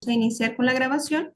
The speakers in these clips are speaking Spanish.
A iniciar con la grabación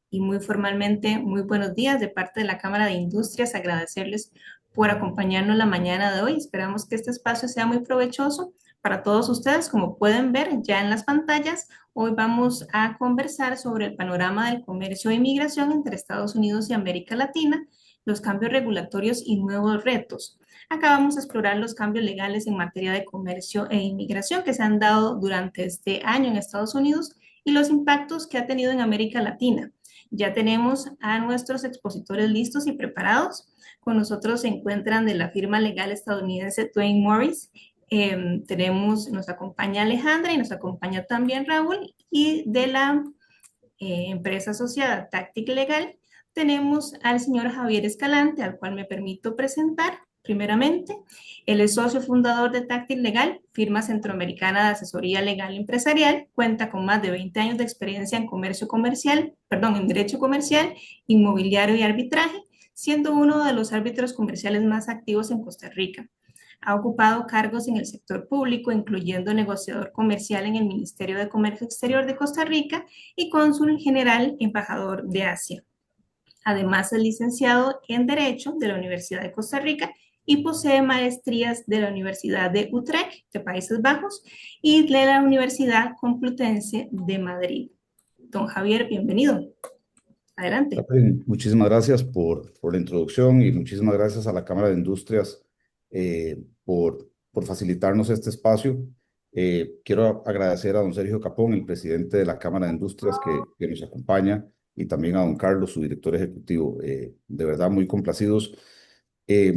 y muy formalmente, muy buenos días de parte de la Cámara de Industrias, agradecerles por acompañarnos la mañana de hoy. Esperamos que este espacio sea muy provechoso para todos ustedes. Como pueden ver ya en las pantallas, hoy vamos a conversar sobre el panorama del comercio e inmigración entre Estados Unidos y América Latina, los cambios regulatorios y nuevos retos. Acá vamos a explorar los cambios legales en materia de comercio e inmigración que se han dado durante este año en Estados Unidos y los impactos que ha tenido en América Latina. Ya tenemos a nuestros expositores listos y preparados. Con nosotros se encuentran de la firma legal estadounidense Duane Morris. Nos acompaña Alejandra y nos acompaña también Raúl. Y de la empresa asociada Tactic Legal tenemos al señor Javier Escalante, al cual me permito presentar. Primeramente, él es socio fundador de Tactic Legal, firma centroamericana de asesoría legal empresarial, cuenta con más de 20 años de experiencia en en derecho comercial, inmobiliario y arbitraje, siendo uno de los árbitros comerciales más activos en Costa Rica. Ha ocupado cargos en el sector público, incluyendo negociador comercial en el Ministerio de Comercio Exterior de Costa Rica y cónsul general embajador de Asia. Además, es licenciado en Derecho de la Universidad de Costa Rica y posee maestrías de la Universidad de Utrecht, de Países Bajos, y de la Universidad Complutense de Madrid. Don Javier, bienvenido. Adelante. Catherine, muchísimas gracias por la introducción y muchísimas gracias a la Cámara de Industrias por facilitarnos este espacio. Quiero agradecer a don Sergio Capón, el presidente de la Cámara de Industrias, que nos acompaña, y también a don Carlos, su director ejecutivo. De verdad, muy complacidos eh,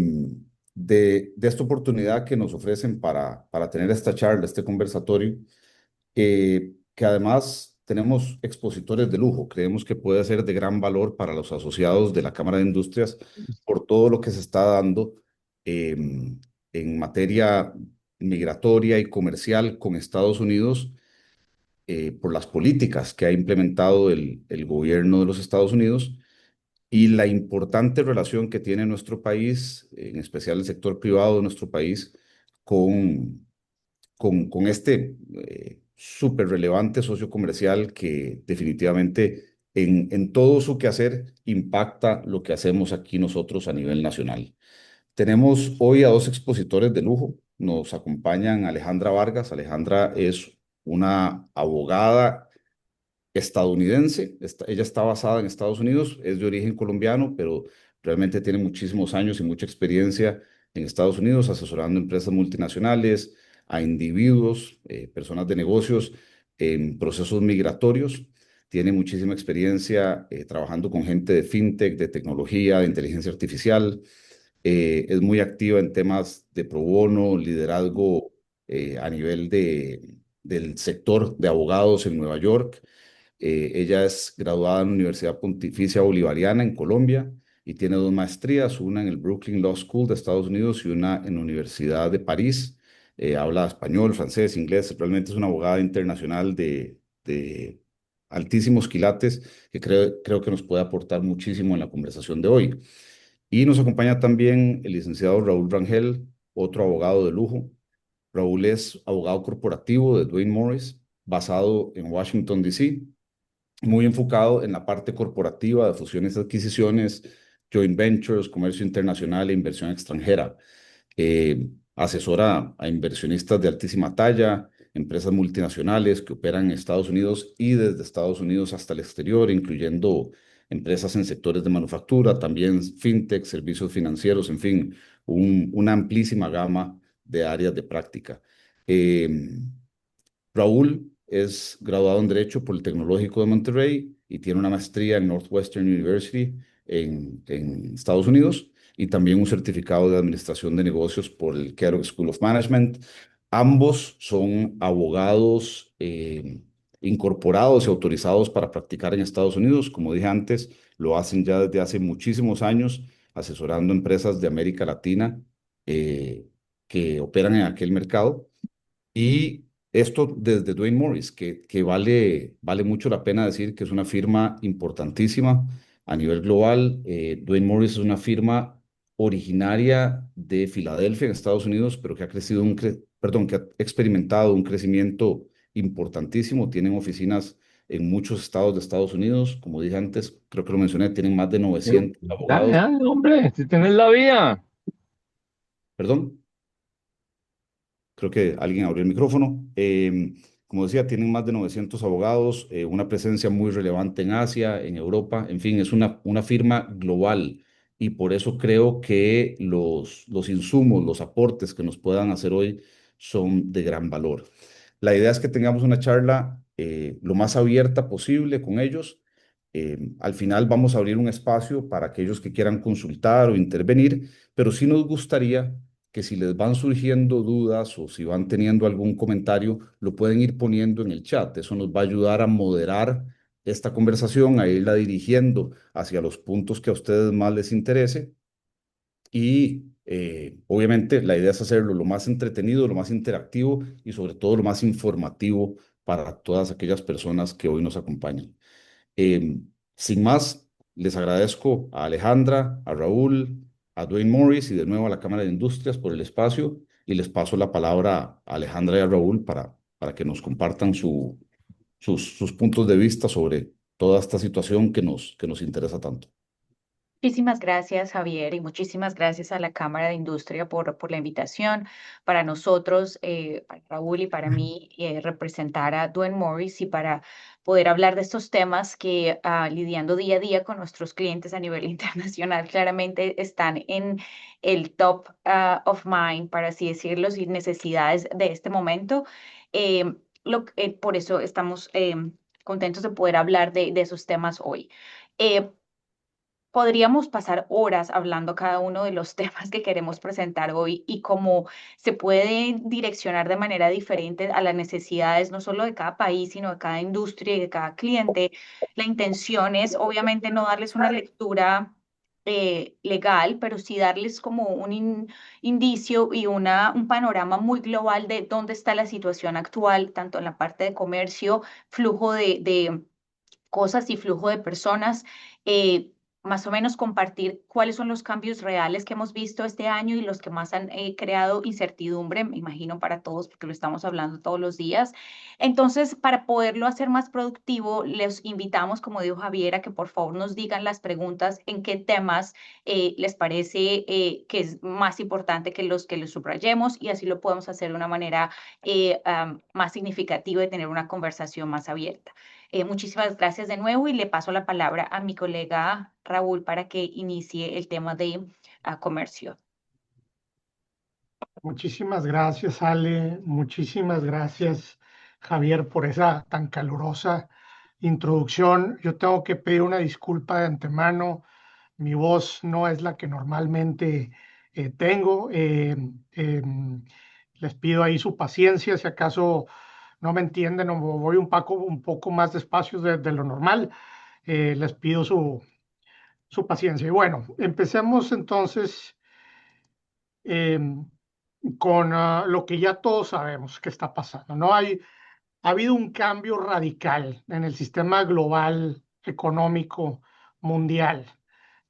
de esta oportunidad que nos ofrecen para tener esta charla, este conversatorio, que además tenemos expositores de lujo. Creemos que puede ser de gran valor para los asociados de la Cámara de Industrias por todo lo que se está dando eh, en materia migratoria y comercial con Estados Unidos, por las políticas que ha implementado el gobierno de los Estados Unidos y la importante relación que tiene nuestro país, en especial el sector privado de nuestro país, con con este súper relevante socio comercial que definitivamente en todo su quehacer impacta lo que hacemos aquí nosotros a nivel nacional. Tenemos hoy a dos expositores de lujo. Nos acompañan Alejandra Vargas. Alejandra es una abogada estadounidense. Ella está basada en Estados Unidos, es de origen colombiano, pero realmente tiene muchísimos años y mucha experiencia en Estados Unidos asesorando empresas multinacionales, a individuos, personas de negocios en procesos migratorios. Tiene muchísima experiencia trabajando con gente de fintech, de tecnología, de inteligencia artificial. Es muy activa en temas de pro bono, liderazgo a nivel del sector de abogados en Nueva York. Ella es graduada en la Universidad Pontificia Bolivariana en Colombia y tiene dos maestrías, una en el Brooklyn Law School de Estados Unidos y una en la Universidad de París. Habla español, francés, inglés. Realmente es una abogada internacional de altísimos quilates que creo que nos puede aportar muchísimo en la conversación de hoy. Y nos acompaña también el licenciado Raúl Rangel, otro abogado de lujo. Raúl es abogado corporativo de Duane Morris, basado en Washington, D.C., muy enfocado en la parte corporativa de fusiones y adquisiciones, joint ventures, comercio internacional e inversión extranjera. Asesora a inversionistas de altísima talla, empresas multinacionales que operan en Estados Unidos y desde Estados Unidos hasta el exterior, incluyendo empresas en sectores de manufactura, también fintech, servicios financieros, en fin, una amplísima gama de áreas de práctica. Eh, Raúl es graduado en Derecho por el Tecnológico de Monterrey y tiene una maestría en Northwestern University en Estados Unidos y también un certificado de Administración de Negocios por el Kellogg School of Management. Ambos son abogados incorporados y autorizados para practicar en Estados Unidos. Como dije antes, lo hacen ya desde hace muchísimos años, asesorando empresas de América Latina que operan en aquel mercado. Y esto desde Duane Morris, que vale mucho la pena decir que es una firma importantísima a nivel global. Duane Morris es una firma originaria de Filadelfia, en Estados Unidos, pero que ha crecido perdón, que ha experimentado un crecimiento importantísimo. Tienen oficinas en muchos estados de Estados Unidos. Como dije antes, creo que lo mencioné, tienen más de 900 Dale, abogados. dale, hombre, si tienes la vía. Perdón. Creo que alguien abrió el micrófono. Como decía, tienen más de 900 abogados, una presencia muy relevante en Asia, en Europa, en fin, es una firma global y por eso creo que los insumos, los aportes que nos puedan hacer hoy son de gran valor. La idea es que tengamos una charla lo más abierta posible con ellos. Al final vamos a abrir un espacio para aquellos que quieran consultar o intervenir, pero sí nos gustaría que si les van surgiendo dudas o si van teniendo algún comentario, lo pueden ir poniendo en el chat. Eso nos va a ayudar a moderar esta conversación, a irla dirigiendo hacia los puntos que a ustedes más les interese. Y obviamente la idea es hacerlo lo más entretenido, lo más interactivo y sobre todo lo más informativo para todas aquellas personas que hoy nos acompañan. Eh, Sin más, les agradezco a Alejandra, a Raúl, a Dwayne Morris y de nuevo a la Cámara de Industrias por el espacio y les paso la palabra a Alejandra y a Raúl para que nos compartan sus puntos de vista sobre toda esta situación que nos interesa tanto. Muchísimas gracias, Javier, y muchísimas gracias a la Cámara de Industria por la invitación. Para nosotros, para Raúl y para mí, representar a Dwayne Morris y para poder hablar de estos temas que lidiando día a día con nuestros clientes a nivel internacional, claramente están en el top of mind, para así decirlo, y necesidades de este momento. Eh, por eso estamos contentos de poder hablar de esos temas hoy. Eh, Podríamos pasar horas hablando cada uno de los temas que queremos presentar hoy y cómo se puede direccionar de manera diferente a las necesidades no solo de cada país, sino de cada industria y de cada cliente. La intención es obviamente no darles una lectura legal, pero sí darles como un indicio y un panorama muy global de dónde está la situación actual, tanto en la parte de comercio, flujo de cosas y flujo de personas, más o menos compartir cuáles son los cambios reales que hemos visto este año y los que más han creado incertidumbre, me imagino para todos, porque lo estamos hablando todos los días. Entonces, para poderlo hacer más productivo, les invitamos, como dijo Javier, a que por favor nos digan las preguntas en qué temas les parece que es más importante que los subrayemos y así lo podemos hacer de una manera más significativa y tener una conversación más abierta. Muchísimas gracias de nuevo y le paso la palabra a mi colega Raúl para que inicie el tema de comercio. Muchísimas gracias, Ale. Muchísimas gracias, Javier, por esa tan calurosa introducción. Yo tengo que pedir una disculpa de antemano. Mi voz no es la que normalmente tengo. Les pido ahí su paciencia. Si acaso no me entienden o voy un poco más despacio de lo normal, les pido su paciencia. Y bueno, empecemos entonces eh, con lo que ya todos sabemos que está pasando, ¿no? Ha habido un cambio radical en el sistema global económico mundial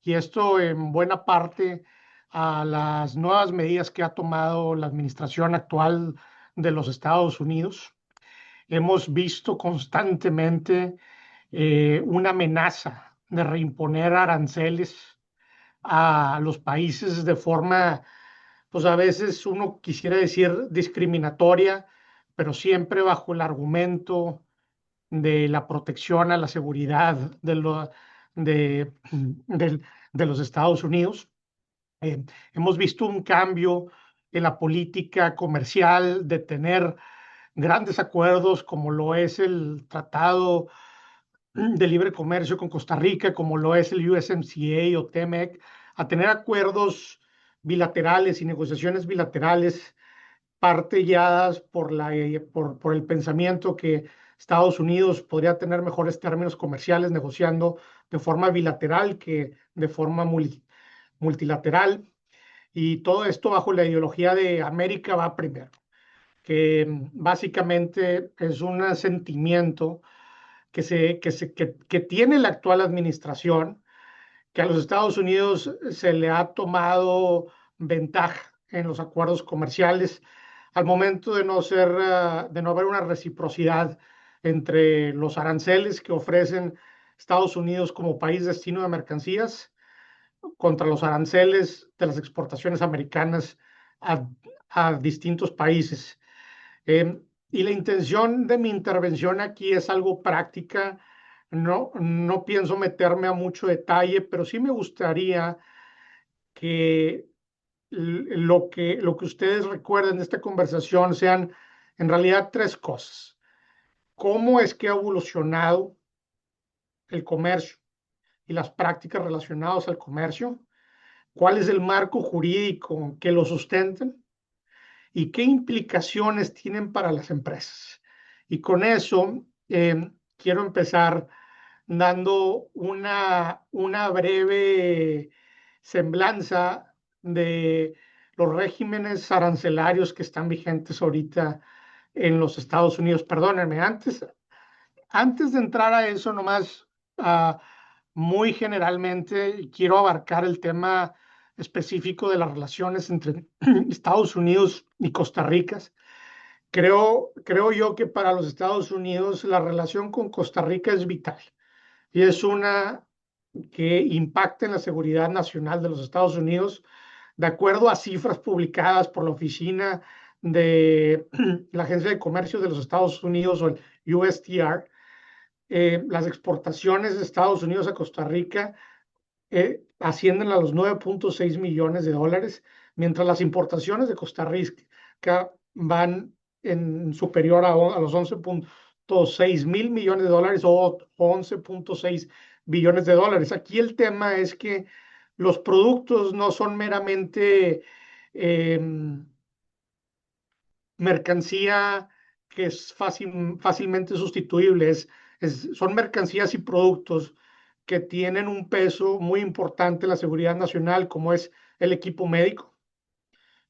y esto en buena parte a las nuevas medidas que ha tomado la administración actual de los Estados Unidos. Hemos visto constantemente una amenaza de reimponer aranceles a los países de forma, pues a veces uno quisiera decir discriminatoria, pero siempre bajo el argumento de la protección a la seguridad de, de los Estados Unidos. Hemos visto un cambio en la política comercial de tener grandes acuerdos como lo es el Tratado de Libre Comercio con Costa Rica, como lo es el USMCA o TEMEC, a tener acuerdos bilaterales y negociaciones bilaterales partelladas por el pensamiento que Estados Unidos podría tener mejores términos comerciales negociando de forma bilateral que de forma multilateral. Y todo esto bajo la ideología de América va primero, que básicamente es un sentimiento que tiene la actual administración, que a los Estados Unidos se le ha tomado ventaja en los acuerdos comerciales, al momento de de no haber una reciprocidad entre los aranceles que ofrecen Estados Unidos como país destino de mercancías contra los aranceles de las exportaciones americanas a, a distintos países. Y la intención de mi intervención aquí es algo práctica. No pienso meterme a mucho detalle, pero sí me gustaría que lo que ustedes recuerden de esta conversación sean en realidad tres cosas. ¿Cómo es que ha evolucionado el comercio y las prácticas relacionadas al comercio? ¿Cuál es el marco jurídico que lo sustentan? ¿Y qué implicaciones tienen para las empresas? Y con eso quiero empezar dando una breve semblanza de los regímenes arancelarios que están vigentes ahorita en los Estados Unidos. Perdónenme, antes de entrar a eso, nomás muy generalmente quiero abarcar el tema específico de las relaciones entre Estados Unidos y Costa Rica. Creo yo que para los Estados Unidos la relación con Costa Rica es vital y es una que impacta en la seguridad nacional de los Estados Unidos. De acuerdo a cifras publicadas por la Oficina de la Agencia de Comercio de los Estados Unidos o el USTR, las exportaciones de Estados Unidos a Costa Rica ascienden a los 9.6 millones de dólares, mientras las importaciones de Costa Rica van en superior a los 11.6 mil millones de dólares o 11.6 billones de dólares. Aquí el tema es que los productos no son meramente mercancía que es fácilmente sustituible, son mercancías y productos que tienen un peso muy importante en la seguridad nacional, como es el equipo médico,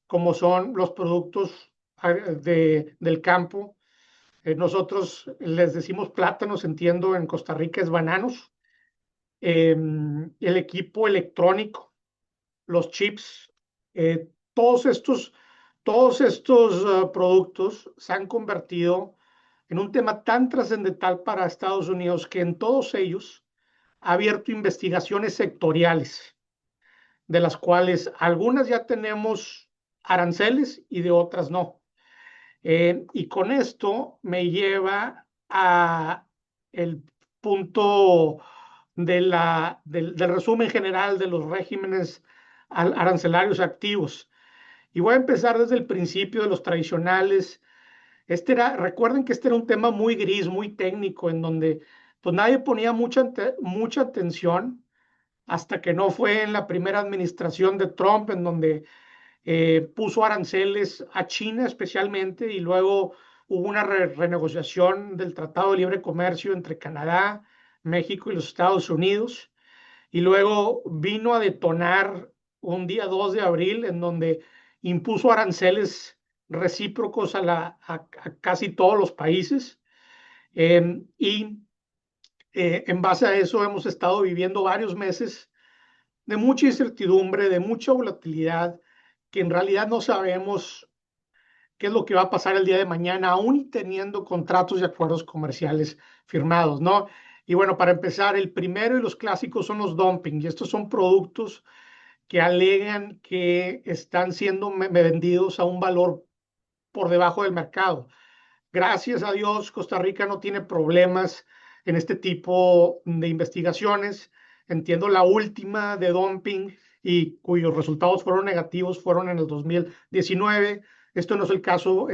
como son los productos del campo. Nosotros les decimos plátanos, entiendo, en Costa Rica es bananos. El equipo electrónico, los chips, todos estos productos se han convertido en un tema tan trascendental para Estados Unidos que en todos ellos ha abierto investigaciones sectoriales, de las cuales algunas ya tenemos aranceles y de otras no. Y con esto me lleva a el punto del resumen general de los regímenes arancelarios activos. Y voy a empezar desde el principio de los tradicionales. Recuerden que este era un tema muy gris, muy técnico, en donde pues nadie ponía mucha atención hasta que no fue en la primera administración de Trump, en donde puso aranceles a China especialmente, y luego hubo una renegociación del Tratado de Libre Comercio entre Canadá, México y los Estados Unidos, y luego vino a detonar un día 2 de abril en donde impuso aranceles recíprocos a casi todos los países, y en base a eso hemos estado viviendo varios meses de mucha incertidumbre, de mucha volatilidad, que en realidad no sabemos qué es lo que va a pasar el día de mañana, aún teniendo contratos y acuerdos comerciales firmados, ¿no? Y bueno, para empezar, el primero y los clásicos son los dumping, y estos son productos que alegan que están siendo vendidos a un valor por debajo del mercado. Gracias a Dios, Costa Rica no tiene problemas en este tipo de investigaciones. Entiendo la última de dumping y cuyos resultados fueron negativos fueron en el 2019. Este no es el caso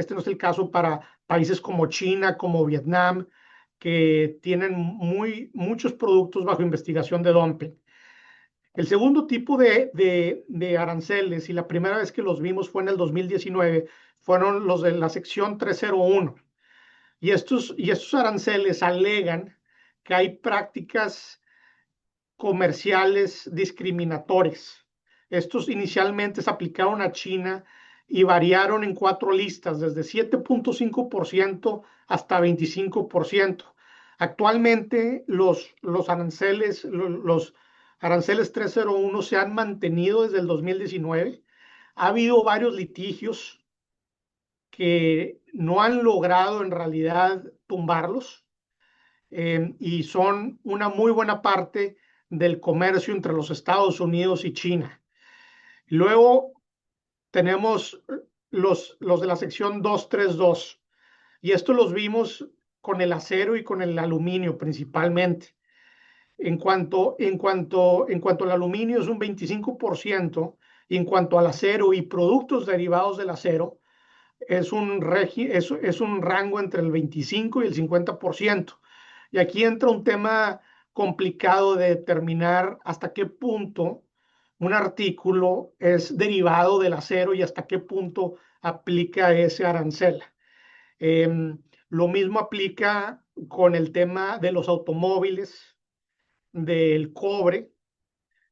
para países como China, como Vietnam, que tienen muchos productos bajo investigación de dumping. El segundo tipo de aranceles, y la primera vez que los vimos fue en el 2019, fueron los de la sección 301. Y estos aranceles alegan que hay prácticas comerciales discriminatorias. Estos inicialmente se aplicaron a China y variaron en 4 listas, desde 7.5% hasta 25%. Actualmente los aranceles 301 se han mantenido desde el 2019. Ha habido varios litigios que no han logrado en realidad tumbarlos, y son una muy buena parte del comercio entre los Estados Unidos y China. Luego tenemos los de la sección 232, y esto los vimos con el acero y con el aluminio principalmente. En cuanto al aluminio es un 25%, y en cuanto al acero y productos derivados del acero es un rango entre el 25 y el 50%. Y aquí entra un tema complicado de determinar hasta qué punto un artículo es derivado del acero y hasta qué punto aplica ese arancel. Lo mismo aplica con el tema de los automóviles, del cobre,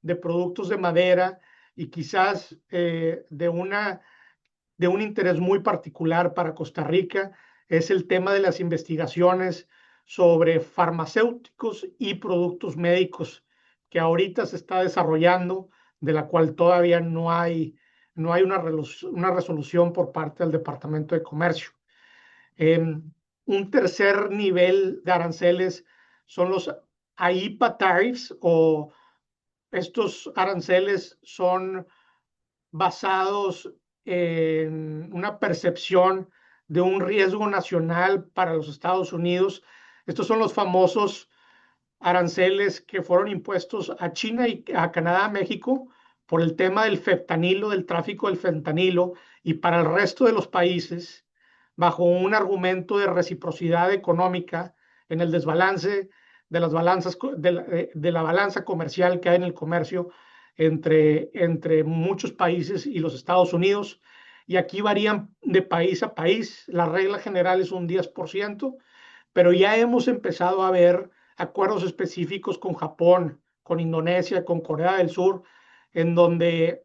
de productos de madera, y quizás de un interés muy particular para Costa Rica es el tema de las investigaciones sobre farmacéuticos y productos médicos que ahorita se está desarrollando, de la cual todavía no hay una resolución por parte del Departamento de Comercio. Un tercer nivel de aranceles son los AIPA tariffs, o estos aranceles son basados en una percepción de un riesgo nacional para los Estados Unidos. Estos son los famosos aranceles que fueron impuestos a China y a Canadá, a México, por el tema del fentanilo, del tráfico del fentanilo, y para el resto de los países, bajo un argumento de reciprocidad económica en el desbalance de la balanza comercial que hay en el comercio entre muchos países y los Estados Unidos. Y aquí varían de país a país. La regla general es un 10%, pero ya hemos empezado a ver acuerdos específicos con Japón, con Indonesia, con Corea del Sur, en donde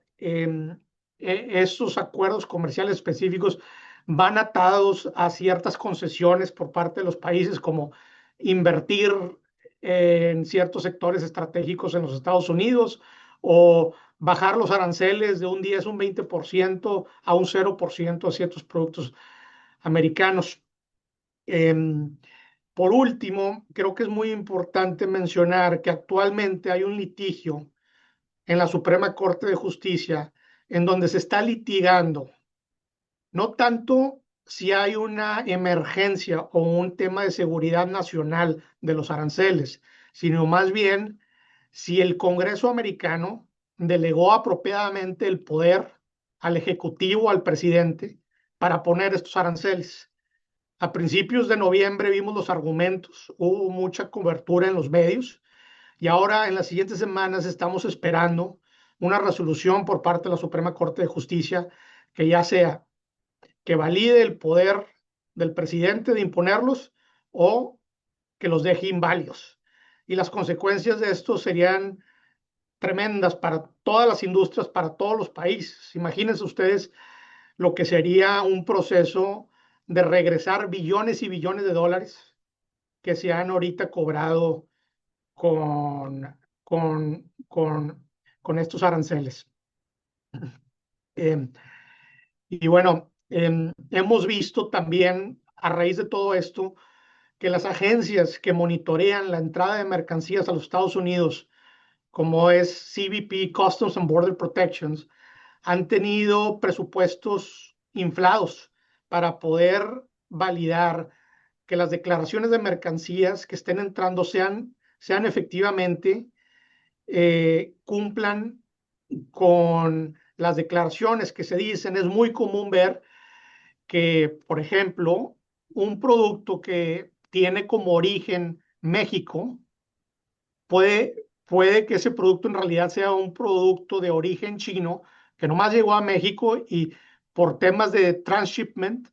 estos acuerdos comerciales específicos van atados a ciertas concesiones por parte de los países, como invertir en ciertos sectores estratégicos en los Estados Unidos, o bajar los aranceles de un 10, un 20% a un 0% a ciertos productos americanos. Por último, creo que es muy importante mencionar que actualmente hay un litigio en la Suprema Corte de Justicia en donde se está litigando no tanto si hay una emergencia o un tema de seguridad nacional de los aranceles, sino más bien si el Congreso americano delegó apropiadamente el poder al Ejecutivo, al presidente, para poner estos aranceles. A principios de noviembre vimos los argumentos, hubo mucha cobertura en los medios, y ahora en las siguientes semanas estamos esperando una resolución por parte de la Suprema Corte de Justicia que ya sea que valide el poder del presidente de imponerlos o que los deje inválidos. Y las consecuencias de esto serían tremendas para todas las industrias, para todos los países. Imagínense ustedes lo que sería un proceso de regresar billones y billones de dólares que se han ahorita cobrado con, con estos aranceles. Y bueno, hemos visto también a raíz de todo esto que las agencias que monitorean la entrada de mercancías a los Estados Unidos, como es CBP, Customs and Border Protections, han tenido presupuestos inflados para poder validar que las declaraciones de mercancías que estén entrando sean efectivamente, cumplan con las declaraciones que se dicen. Es muy común ver que, por ejemplo, un producto que tiene como origen México, puede que ese producto en realidad sea un producto de origen chino que nomás llegó a México y por temas de transshipment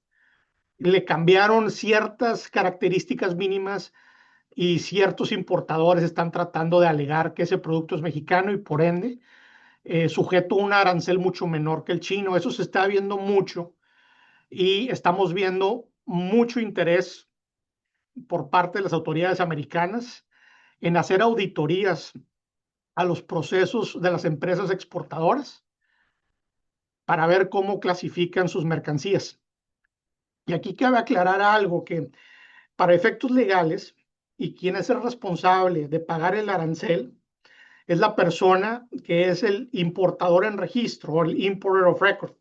le cambiaron ciertas características mínimas, y ciertos importadores están tratando de alegar que ese producto es mexicano y por ende sujeto a un arancel mucho menor que el chino. Eso se está viendo mucho, y estamos viendo mucho interés por parte de las autoridades americanas en hacer auditorías a los procesos de las empresas exportadoras para ver cómo clasifican sus mercancías. Y aquí cabe aclarar algo, que para efectos legales, y quien es el responsable de pagar el arancel es la persona que es el importador en registro o el importer of record.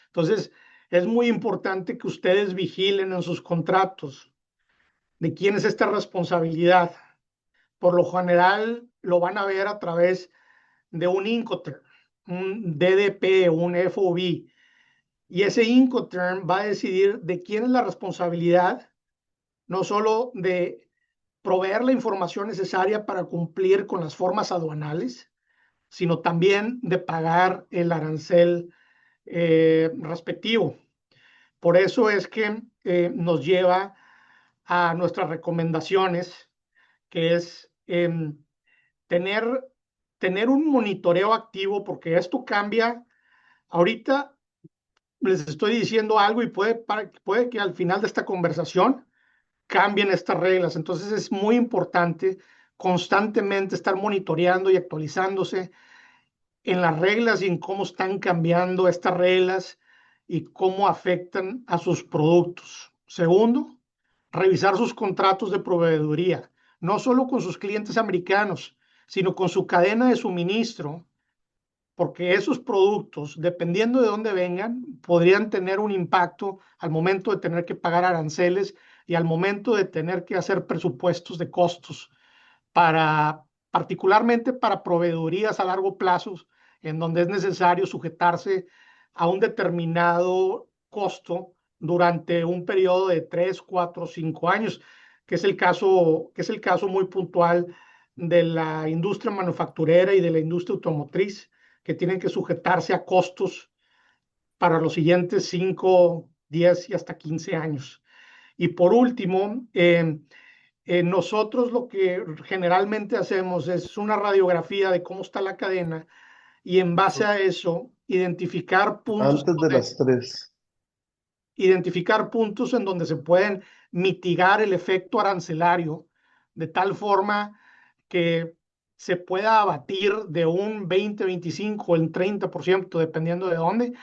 Entonces, es muy importante que ustedes vigilen en sus contratos de quién es esta responsabilidad. Por lo general, lo van a ver a través de un Incoterm, un DDP, un FOB, y ese Incoterm va a decidir de quién es la responsabilidad, no solo de proveer la información necesaria para cumplir con las formas aduanales, sino también de pagar el arancel respectivo. Por eso es que nos lleva a nuestras recomendaciones, que es tener un monitoreo activo, porque esto cambia. Ahorita les estoy diciendo algo y puede que al final de esta conversación cambien estas reglas. Entonces es muy importante constantemente estar monitoreando y actualizándose en las reglas y en cómo están cambiando estas reglas y cómo afectan a sus productos. Segundo, revisar sus contratos de proveeduría, no solo con sus clientes americanos, sino con su cadena de suministro, porque esos productos, dependiendo de dónde vengan, podrían tener un impacto al momento de tener que pagar aranceles y al momento de tener que hacer presupuestos de costos particularmente para proveedurías a largo plazo, en donde es necesario sujetarse a un determinado costo durante un periodo de 3, 4, 5 años, que es el caso muy puntual de la industria manufacturera y de la industria automotriz, que tienen que sujetarse a costos para los siguientes 5, 10 y hasta 15 años. Y por último, nosotros lo que generalmente hacemos es una radiografía de cómo está la cadena y en base a eso Antes de las 3. identificar puntos en donde se pueden mitigar el efecto arancelario de tal forma que se pueda abatir de un 20, 25 o el 30%, dependiendo de dónde,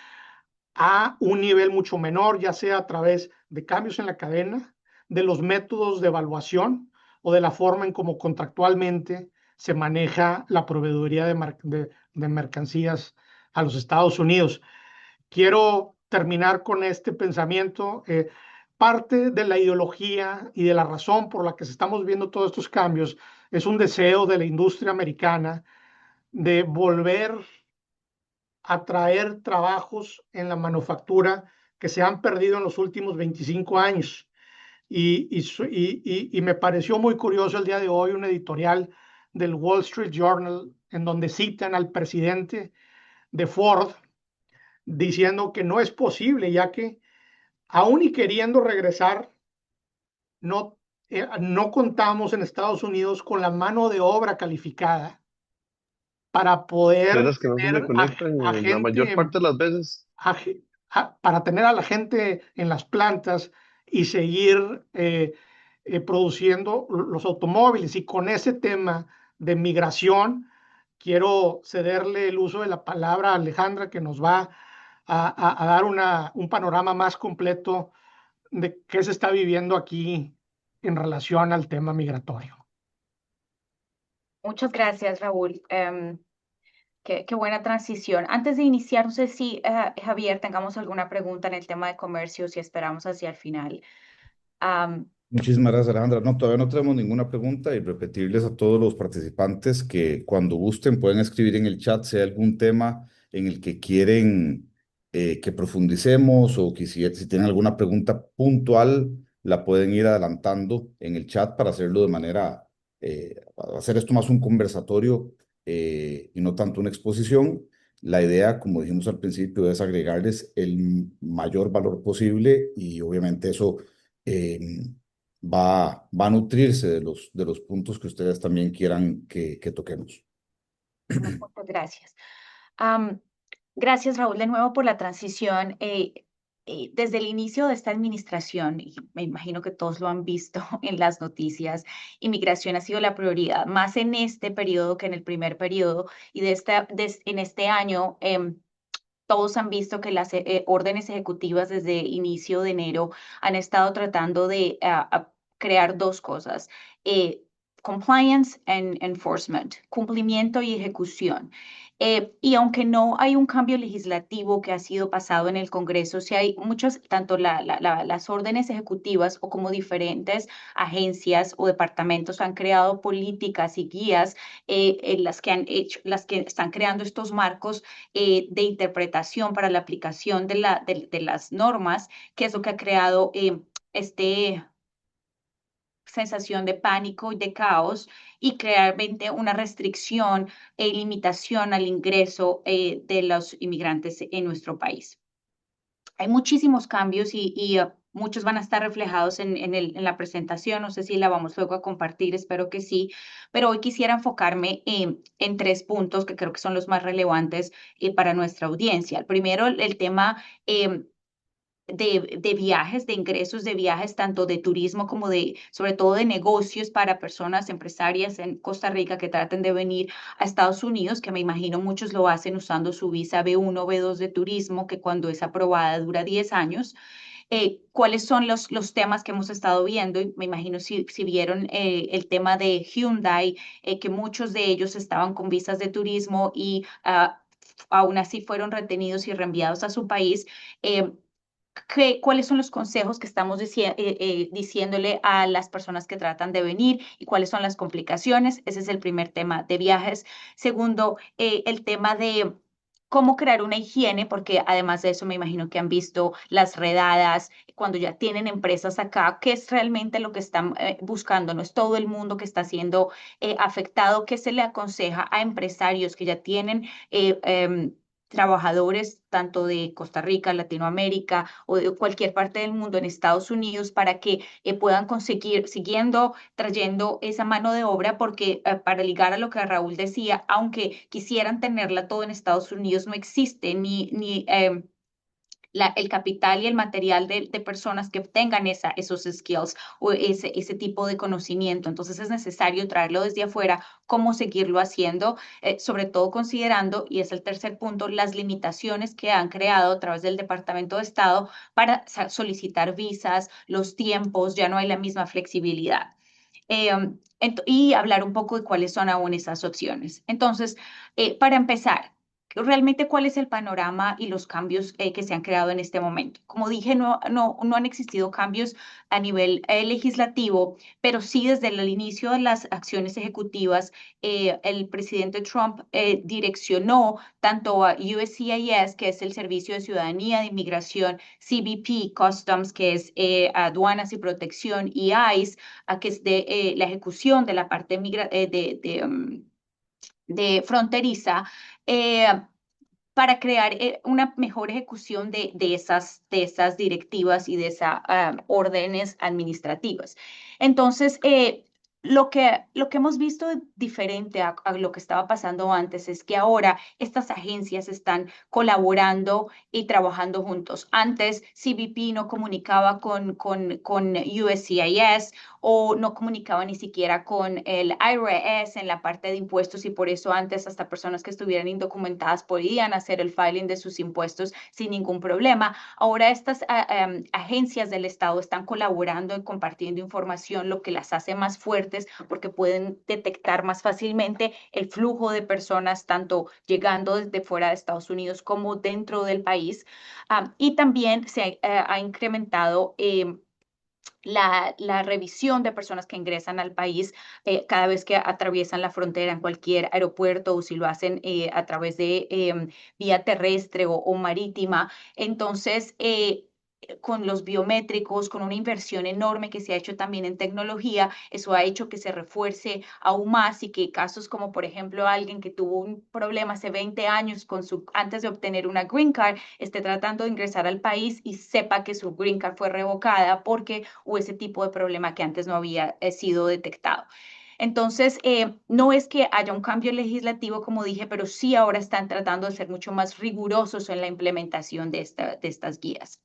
a un nivel mucho menor, ya sea a través de cambios en la cadena, de los métodos de evaluación o de la forma en cómo contractualmente se maneja la proveeduría de mercancías a los Estados Unidos. Quiero terminar con este pensamiento. Parte de la ideología y de la razón por la que estamos viendo todos estos cambios es un deseo de la industria americana de volver a traer trabajos en la manufactura que se han perdido en los últimos 25 años. Y me pareció muy curioso el día de hoy un editorial del Wall Street Journal en donde citan al presidente de Ford diciendo que no es posible, ya que aún y queriendo regresar, no contamos en Estados Unidos con la mano de obra calificada para poder Veras que no se me tener conectan a la mayor gente parte de las veces. para tener a la gente en las plantas y seguir produciendo los automóviles. Y con ese tema de migración, quiero cederle el uso de la palabra a Alejandra, que nos va a dar un panorama más completo de qué se está viviendo aquí en relación al tema migratorio. Muchas gracias, Raúl. Qué buena transición. Antes de iniciar, no sé si, Javier, tengamos alguna pregunta en el tema de comercio, si esperamos hacia el final. Muchísimas gracias, Alejandra. No, todavía no tenemos ninguna pregunta y repetirles a todos los participantes que cuando gusten pueden escribir en el chat si hay algún tema en el que quieren que profundicemos o que si tienen alguna pregunta puntual, la pueden ir adelantando en el chat para hacerlo de manera, para hacer esto más un conversatorio y no tanto una exposición. La idea, como dijimos al principio, es agregarles el mayor valor posible y obviamente eso... va a nutrirse de los puntos que ustedes también quieran que toquemos. Muchas gracias. Gracias, Raúl, de nuevo por la transición. Desde el inicio de esta administración, y me imagino que todos lo han visto en las noticias, inmigración ha sido la prioridad, más en este periodo que en el primer periodo, y en este año todos han visto que las órdenes ejecutivas desde inicio de enero han estado tratando de crear dos cosas. Compliance and enforcement, cumplimiento y ejecución. Y aunque no hay un cambio legislativo que ha sido pasado en el Congreso, sí hay muchas, tanto las órdenes ejecutivas o como diferentes agencias o departamentos han creado políticas y guías las que están creando estos marcos de interpretación para la aplicación de las normas, que es lo que ha creado este sensación de pánico y de caos y crear una restricción e limitación al ingreso de los inmigrantes en nuestro país. Hay muchísimos cambios y muchos van a estar reflejados en la presentación. No sé si la vamos luego a compartir, espero que sí, pero hoy quisiera enfocarme en 3 puntos que creo que son los más relevantes para nuestra audiencia. El primero, el tema de viajes, de ingresos de viajes, tanto de turismo como sobre todo de negocios para personas empresarias en Costa Rica que traten de venir a Estados Unidos, que me imagino muchos lo hacen usando su visa B1 o B2 de turismo, que cuando es aprobada dura 10 años. ¿Cuáles son los temas que hemos estado viendo? Y me imagino si vieron el tema de Hyundai, que muchos de ellos estaban con visas de turismo y aún así fueron retenidos y reenviados a su país. ¿Cuáles son los consejos que estamos diciéndole a las personas que tratan de venir y cuáles son las complicaciones? Ese es el primer tema de viajes. Segundo, el tema de cómo crear una higiene, porque además de eso me imagino que han visto las redadas, cuando ya tienen empresas acá, qué es realmente lo que están buscando. No es todo el mundo que está siendo afectado. ¿Qué se le aconseja a empresarios que ya tienen trabajadores tanto de Costa Rica, Latinoamérica o de cualquier parte del mundo en Estados Unidos para que puedan conseguir, trayendo esa mano de obra? Porque para ligar a lo que Raúl decía, aunque quisieran tenerla todo en Estados Unidos, no existe ni el capital y el material de personas que tengan esos skills o ese tipo de conocimiento. Entonces es necesario traerlo desde afuera, cómo seguirlo haciendo, sobre todo considerando, y es el tercer punto, las limitaciones que han creado a través del Departamento de Estado para solicitar visas, los tiempos, ya no hay la misma flexibilidad. Y hablar un poco de cuáles son aún esas opciones. Entonces, para empezar, realmente cuál es el panorama y los cambios que se han creado en este momento. Como dije, no han existido cambios a nivel legislativo, pero sí desde el inicio de las acciones ejecutivas, el presidente Trump direccionó tanto a USCIS, que es el Servicio de Ciudadanía de Inmigración, CBP, Customs, que es Aduanas y Protección, y ICE, que es de la ejecución de la parte de fronteriza, para crear una mejor ejecución de esas directivas y de esas órdenes administrativas. Entonces, lo que hemos visto diferente a lo que estaba pasando antes es que ahora estas agencias están colaborando y trabajando juntos. Antes, CBP no comunicaba con USCIS o no comunicaba ni siquiera con el IRS en la parte de impuestos, y por eso antes hasta personas que estuvieran indocumentadas podían hacer el filing de sus impuestos sin ningún problema. Ahora estas agencias del Estado están colaborando y compartiendo información, lo que las hace más fuertes porque pueden detectar más fácilmente el flujo de personas, tanto llegando desde fuera de Estados Unidos como dentro del país. Y también se ha incrementado la revisión de personas que ingresan al país cada vez que atraviesan la frontera en cualquier aeropuerto, o si lo hacen a través de vía terrestre o marítima. Entonces, con los biométricos, con una inversión enorme que se ha hecho también en tecnología, eso ha hecho que se refuerce aún más y que casos como, por ejemplo, alguien que tuvo un problema hace 20 años antes de obtener una green card, esté tratando de ingresar al país y sepa que su green card fue revocada porque hubo ese tipo de problema que antes no había sido detectado. Entonces, no es que haya un cambio legislativo, como dije, pero sí ahora están tratando de ser mucho más rigurosos en la implementación de estas guías.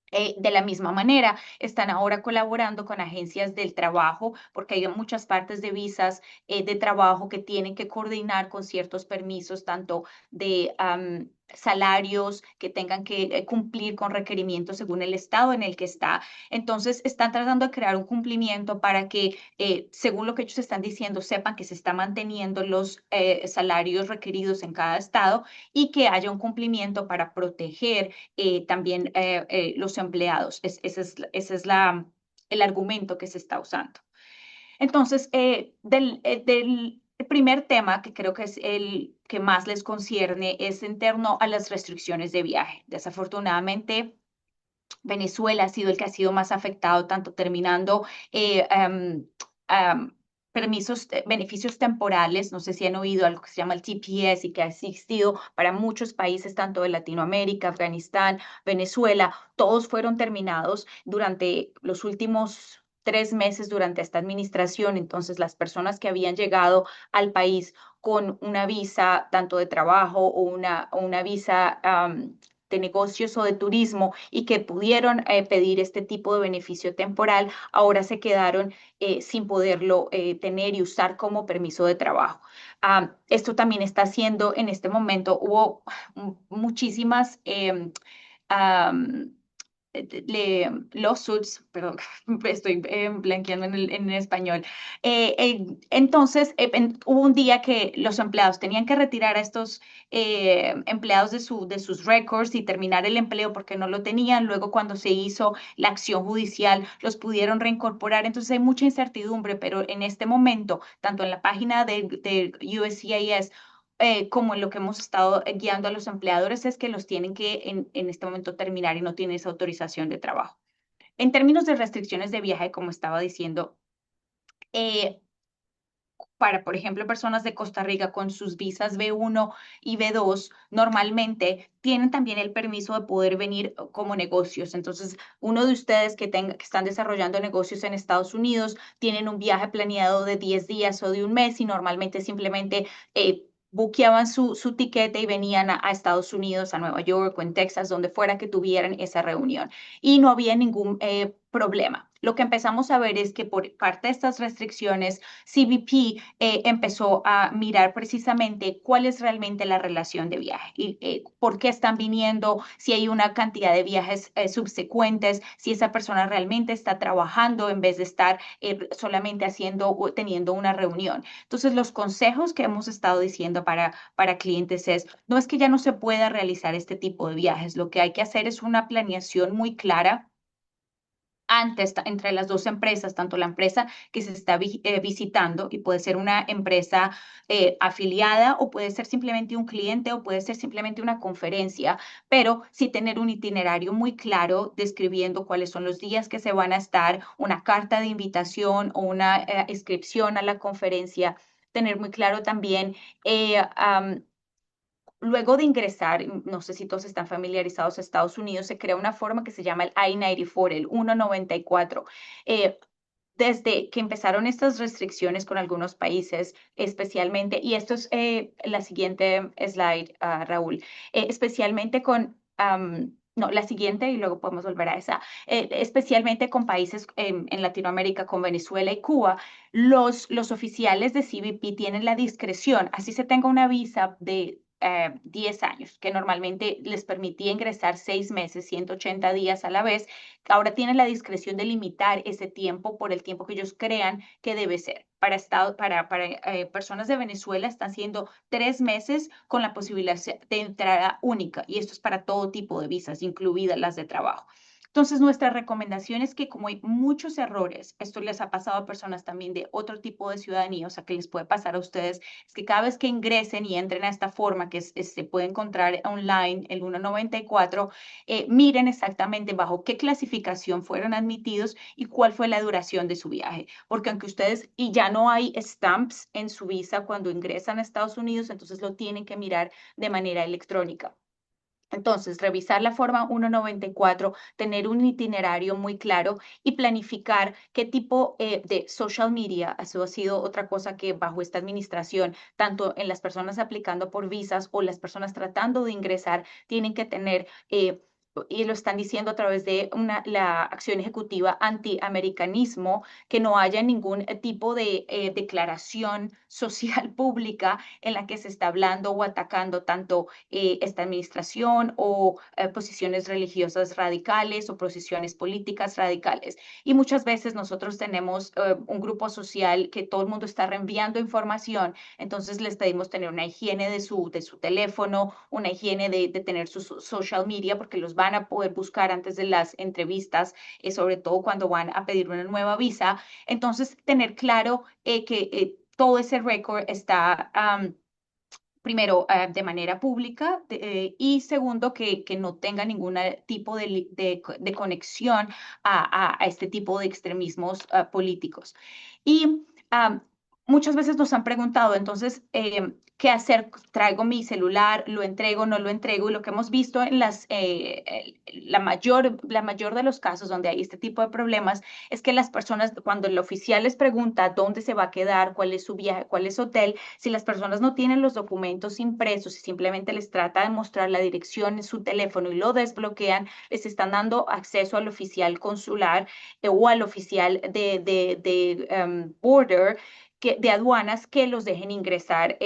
De la misma manera, están ahora colaborando con agencias del trabajo, porque hay muchas partes de visas de trabajo que tienen que coordinar con ciertos permisos, tanto de salarios, que tengan que cumplir con requerimientos según el estado en el que está. Entonces, están tratando de crear un cumplimiento para que, según lo que ellos están diciendo, sepan que se están manteniendo los salarios requeridos en cada estado y que haya un cumplimiento para proteger también los empleados. Ese es el argumento que se está usando. Entonces, del primer tema, que creo que es el que más les concierne, es en torno a las restricciones de viaje. Desafortunadamente, Venezuela ha sido el que ha sido más afectado, tanto terminando beneficios temporales, no sé si han oído algo que se llama el TPS y que ha existido para muchos países, tanto de Latinoamérica, Afganistán, Venezuela, todos fueron terminados durante los últimos 3 meses durante esta administración. Entonces, las personas que habían llegado al país con una visa, tanto de trabajo o una visa de negocios o de turismo y que pudieron pedir este tipo de beneficio temporal, ahora se quedaron sin poderlo tener y usar como permiso de trabajo. Esto también está haciendo, en este momento, hubo muchísimas lawsuits, perdón, estoy blanqueando en español. Entonces, hubo un día que los empleados tenían que retirar a estos empleados de sus récords y terminar el empleo porque no lo tenían. Luego, cuando se hizo la acción judicial, los pudieron reincorporar. Entonces, hay mucha incertidumbre, pero en este momento, tanto en la página de USCIS como en lo que hemos estado guiando a los empleadores, es que los tienen que en este momento terminar y no tienen esa autorización de trabajo. En términos de restricciones de viaje, como estaba diciendo, para, por ejemplo, personas de Costa Rica con sus visas B1 y B2, normalmente tienen también el permiso de poder venir como negocios. Entonces, uno de ustedes que están desarrollando negocios en Estados Unidos, tienen un viaje planeado de 10 días o de un mes y normalmente simplemente buqueaban su tiquete y venían a Estados Unidos, a Nueva York o en Texas, donde fuera que tuvieran esa reunión. Y no había ningún problema. Lo que empezamos a ver es que por parte de estas restricciones, CBP empezó a mirar precisamente cuál es realmente la relación de viaje y por qué están viniendo, si hay una cantidad de viajes subsecuentes, si esa persona realmente está trabajando en vez de estar solamente haciendo o teniendo una reunión. Entonces, los consejos que hemos estado diciendo para clientes no es que ya no se pueda realizar este tipo de viajes, lo que hay que hacer es una planeación muy clara antes entre las dos empresas, tanto la empresa que se está visitando, y puede ser una empresa afiliada o puede ser simplemente un cliente o puede ser simplemente una conferencia, pero sí tener un itinerario muy claro describiendo cuáles son los días que se van a estar, una carta de invitación o una inscripción a la conferencia, tener muy claro también luego de ingresar, no sé si todos están familiarizados a Estados Unidos, se crea una forma que se llama el I-94, el 194. Desde que empezaron estas restricciones con algunos países, especialmente, y esto es la siguiente slide, Raúl, especialmente con... no, la siguiente y luego podemos volver a esa. Especialmente con países en Latinoamérica, con Venezuela y Cuba, los oficiales de CBP tienen la discreción, así se tenga una visa de 10 años, que normalmente les permitía ingresar 6 meses, 180 días a la vez. Ahora tienen la discreción de limitar ese tiempo por el tiempo que ellos crean que debe ser. Para personas de Venezuela están siendo 3 meses con la posibilidad de entrada única, y esto es para todo tipo de visas, incluidas las de trabajo. Entonces, nuestra recomendación es que como hay muchos errores, esto les ha pasado a personas también de otro tipo de ciudadanía, o sea, que les puede pasar a ustedes, es que cada vez que ingresen y entren a esta forma que se puede encontrar online, el 194, miren exactamente bajo qué clasificación fueron admitidos y cuál fue la duración de su viaje. Porque aunque ustedes, y ya no hay stamps en su visa cuando ingresan a Estados Unidos, entonces lo tienen que mirar de manera electrónica. Entonces, revisar la forma 194, tener un itinerario muy claro y planificar qué tipo de social media, eso ha sido otra cosa que bajo esta administración, tanto en las personas aplicando por visas o las personas tratando de ingresar, tienen que tener y lo están diciendo a través de la acción ejecutiva antiamericanismo, que no haya ningún tipo de declaración social pública en la que se está hablando o atacando tanto esta administración o posiciones religiosas radicales o posiciones políticas radicales. Y muchas veces nosotros tenemos un grupo social que todo el mundo está reenviando información, entonces les pedimos tener una higiene de su teléfono, una higiene de tener su social media, porque los van a poder buscar antes de las entrevistas, sobre todo cuando van a pedir una nueva visa. Entonces, tener claro que todo ese récord está... primero, de manera pública y segundo, que no tenga ningún tipo de conexión a este tipo de extremismos políticos. Y muchas veces nos han preguntado, entonces, ¿qué hacer? ¿Traigo mi celular? ¿Lo entrego? ¿No lo entrego? Y lo que hemos visto en la mayor de los casos donde hay este tipo de problemas es que las personas, cuando el oficial les pregunta dónde se va a quedar, cuál es su viaje, cuál es su hotel, si las personas no tienen los documentos impresos y simplemente les trata de mostrar la dirección en su teléfono y lo desbloquean, les están dando acceso al oficial consular o al oficial de border, de aduanas, que los dejen ingresar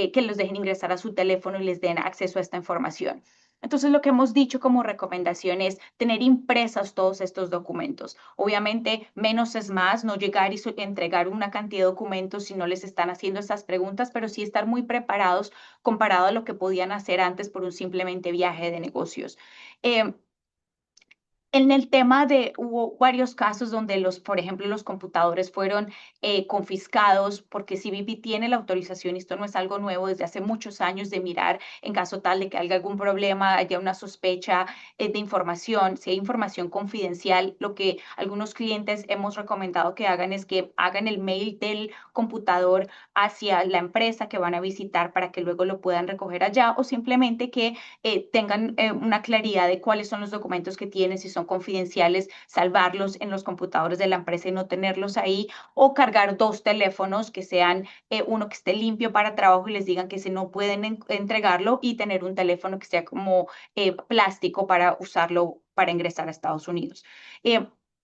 a su teléfono y les den acceso a esta información. Entonces, lo que hemos dicho como recomendación es tener impresas todos estos documentos. Obviamente, menos es más, no llegar y entregar una cantidad de documentos si no les están haciendo esas preguntas, pero sí estar muy preparados comparado a lo que podían hacer antes por un simplemente viaje de negocios. En el tema hubo varios casos donde por ejemplo, los computadores fueron confiscados porque CBP tiene la autorización, y esto no es algo nuevo, desde hace muchos años, de mirar en caso tal de que haya algún problema, haya una sospecha de información, si hay información confidencial, lo que algunos clientes hemos recomendado que hagan es que hagan el mail del computador hacia la empresa que van a visitar para que luego lo puedan recoger allá, o simplemente que tengan una claridad de cuáles son los documentos que tienen, si son confidenciales, salvarlos en los computadores de la empresa y no tenerlos ahí, o cargar dos teléfonos que sean uno que esté limpio para trabajo y les digan que si no pueden entregarlo, y tener un teléfono que sea como plástico para usarlo para ingresar a Estados Unidos.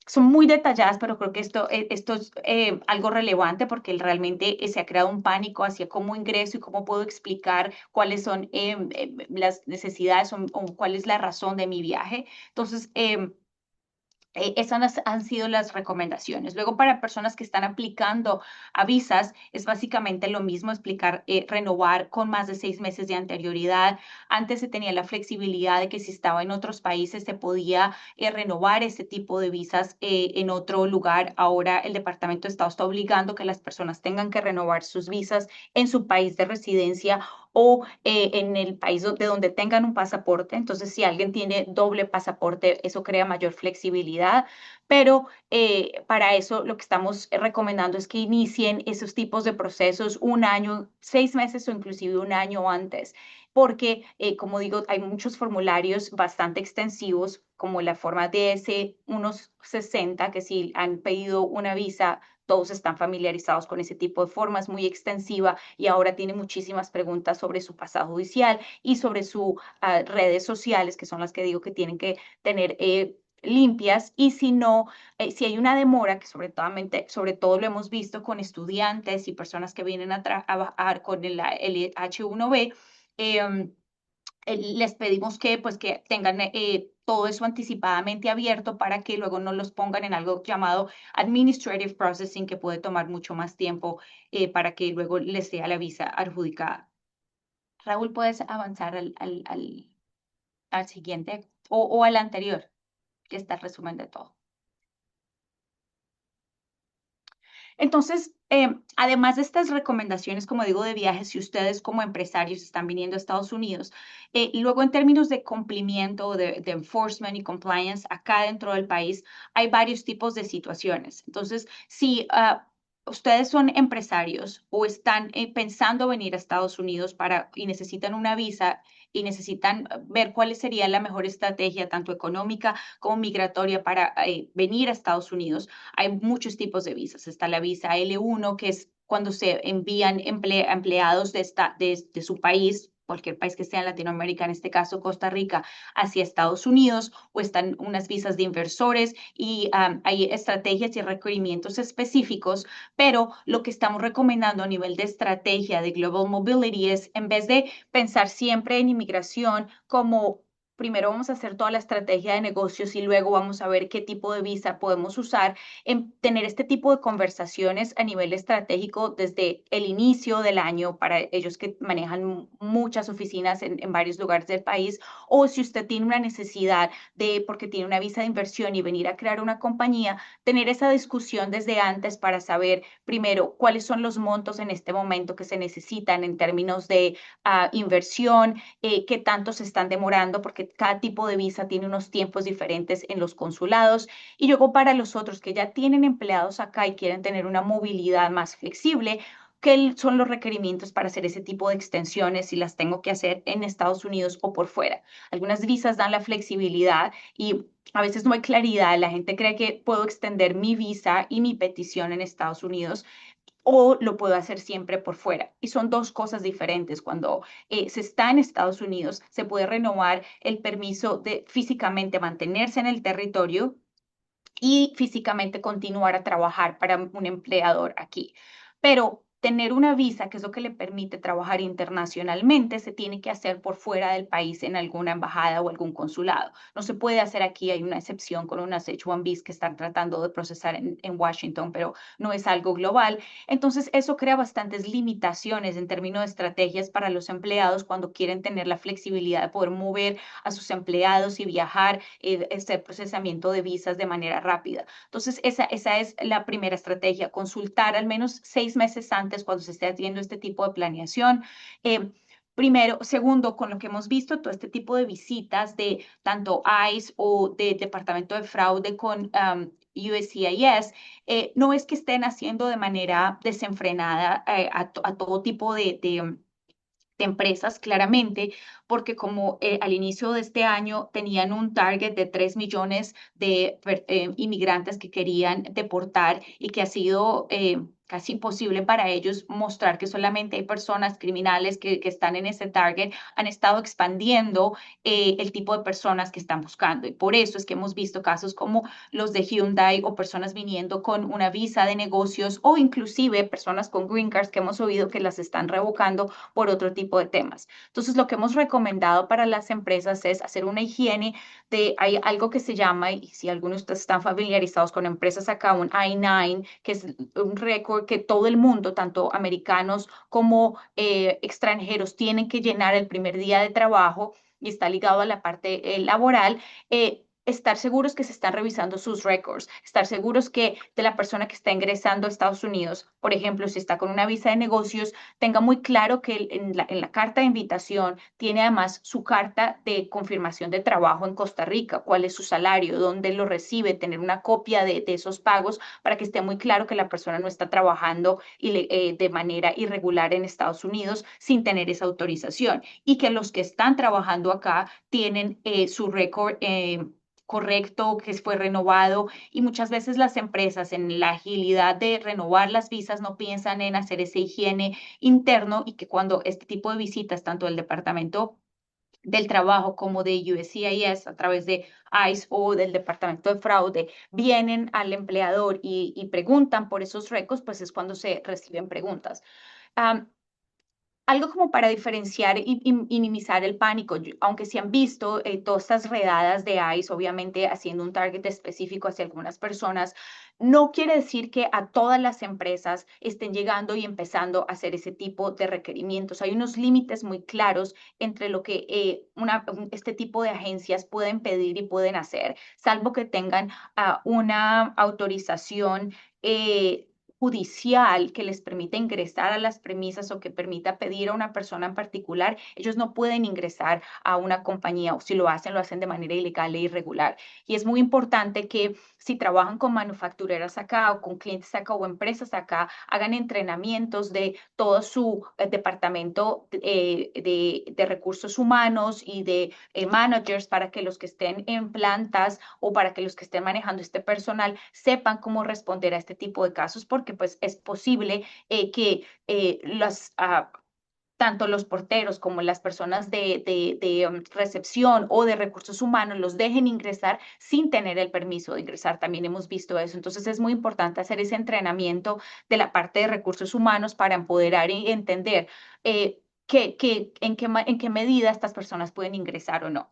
Son muy detalladas, pero creo que esto es algo relevante porque realmente se ha creado un pánico hacia cómo ingreso y cómo puedo explicar cuáles son las necesidades o cuál es la razón de mi viaje. Entonces, esas han sido las recomendaciones. Luego, para personas que están aplicando a visas, es básicamente lo mismo, explicar, renovar con más de 6 meses de anterioridad. Antes se tenía la flexibilidad de que si estaba en otros países se podía renovar ese tipo de visas en otro lugar. Ahora el Departamento de Estado está obligando que las personas tengan que renovar sus visas en su país de residencia o en el país de donde tengan un pasaporte. Entonces, si alguien tiene doble pasaporte, eso crea mayor flexibilidad, pero para eso lo que estamos recomendando es que inicien esos tipos de procesos 1 año, 6 meses o inclusive 1 año antes, porque, como digo, hay muchos formularios bastante extensivos, como la forma DS 160, que si han pedido una visa, todos están familiarizados con ese tipo de forma, es muy extensiva y ahora tiene muchísimas preguntas sobre su pasado judicial y sobre sus redes sociales, que son las que digo que tienen que tener limpias. Y si no, si hay una demora, que sobre todo lo hemos visto con estudiantes y personas que vienen a trabajar con el H1B, les pedimos que pues que tengan todo eso anticipadamente abierto para que luego no los pongan en algo llamado administrative processing, que puede tomar mucho más tiempo para que luego les sea la visa adjudicada. Raúl, ¿puedes avanzar al siguiente o al anterior, que está el resumen de todo? Entonces, además de estas recomendaciones, como digo, de viajes, si ustedes como empresarios están viniendo a Estados Unidos, y luego en términos de cumplimiento, de enforcement y compliance, acá dentro del país hay varios tipos de situaciones. Entonces, si ustedes son empresarios o están pensando venir a Estados Unidos y necesitan una visa y necesitan ver cuál sería la mejor estrategia, tanto económica como migratoria, para venir a Estados Unidos, hay muchos tipos de visas. Está la visa L1, que es cuando se envían empleados de su país cualquier país que esté en Latinoamérica, en este caso Costa Rica, hacia Estados Unidos, o están unas visas de inversores y hay estrategias y requerimientos específicos, pero lo que estamos recomendando a nivel de estrategia de Global Mobility es, en vez de pensar siempre en inmigración como primero vamos a hacer toda la estrategia de negocios y luego vamos a ver qué tipo de visa podemos usar, en tener este tipo de conversaciones a nivel estratégico desde el inicio del año para ellos que manejan muchas oficinas en varios lugares del país, o si usted tiene una necesidad de, porque tiene una visa de inversión y venir a crear una compañía, tener esa discusión desde antes para saber primero cuáles son los montos en este momento que se necesitan en términos de inversión, qué tanto se están demorando, porque cada tipo de visa tiene unos tiempos diferentes en los consulados. Y luego para los otros que ya tienen empleados acá y quieren tener una movilidad más flexible, ¿qué son los requerimientos para hacer ese tipo de extensiones si las tengo que hacer en Estados Unidos o por fuera? Algunas visas dan la flexibilidad y a veces no hay claridad. La gente cree que puedo extender mi visa y mi petición en Estados Unidos o lo puedo hacer siempre por fuera. Y son dos cosas diferentes. Cuando se está en Estados Unidos, se puede renovar el permiso de físicamente mantenerse en el territorio y físicamente continuar a trabajar para un empleador aquí. Pero tener una visa, que es lo que le permite trabajar internacionalmente, se tiene que hacer por fuera del país en alguna embajada o algún consulado. No se puede hacer aquí, hay una excepción con unas H-1Bs que están tratando de procesar en Washington, pero no es algo global. Entonces, eso crea bastantes limitaciones en términos de estrategias para los empleados cuando quieren tener la flexibilidad de poder mover a sus empleados y viajar, este procesamiento de visas de manera rápida. Entonces, esa es la primera estrategia, consultar al menos 6 meses antes cuando se esté haciendo este tipo de planeación. Primero, segundo, con lo que hemos visto, todo este tipo de visitas de tanto ICE o de Departamento de Fraude con USCIS, no es que estén haciendo de manera desenfrenada a todo tipo de empresas, claramente, porque como al inicio de este año tenían un target de 3 millones de inmigrantes que querían deportar y que ha sido casi imposible para ellos mostrar que solamente hay personas criminales que están en ese target, han estado expandiendo el tipo de personas que están buscando. Y por eso es que hemos visto casos como los de Hyundai o personas viniendo con una visa de negocios o inclusive personas con green cards que hemos oído que las están revocando por otro tipo de temas. Entonces, lo que hemos recomendado para las empresas es hacer una higiene hay algo que se llama, y si algunos de ustedes están familiarizados con empresas acá, un I-9, que es un récord que todo el mundo, tanto americanos como extranjeros, tienen que llenar el primer día de trabajo y está ligado a la parte laboral. Estar seguros que se están revisando sus récords, estar seguros que de la persona que está ingresando a Estados Unidos, por ejemplo, si está con una visa de negocios, tenga muy claro que en la carta de invitación tiene además su carta de confirmación de trabajo en Costa Rica, cuál es su salario, dónde lo recibe, tener una copia de esos pagos para que esté muy claro que la persona no está trabajando de manera irregular en Estados Unidos sin tener esa autorización y que los que están trabajando acá tienen su récord correcto, que fue renovado, y muchas veces las empresas en la agilidad de renovar las visas no piensan en hacer esa higiene interno y que cuando este tipo de visitas, tanto del Departamento del Trabajo como de USCIS a través de ICE o del Departamento de Fraude vienen al empleador y preguntan por esos récords, pues es cuando se reciben preguntas. Um, Algo como para diferenciar y minimizar el pánico, aunque se han visto todas estas redadas de ICE, obviamente haciendo un target específico hacia algunas personas, no quiere decir que a todas las empresas estén llegando y empezando a hacer ese tipo de requerimientos. Hay unos límites muy claros entre lo que este tipo de agencias pueden pedir y pueden hacer, salvo que tengan una autorización judicial que les permita ingresar a las premisas o que permita pedir a una persona en particular, ellos no pueden ingresar a una compañía o si lo hacen de manera ilegal e irregular. Y es muy importante que si trabajan con manufactureras acá o con clientes acá o empresas acá, hagan entrenamientos de todo su departamento de recursos humanos y de managers para que los que estén en plantas o para que los que estén manejando este personal sepan cómo responder a este tipo de casos, porque pues es posible que tanto los porteros como las personas de recepción o de recursos humanos los dejen ingresar sin tener el permiso de ingresar. También hemos visto eso. Entonces es muy importante hacer ese entrenamiento de la parte de recursos humanos para empoderar y entender en qué medida estas personas pueden ingresar o no.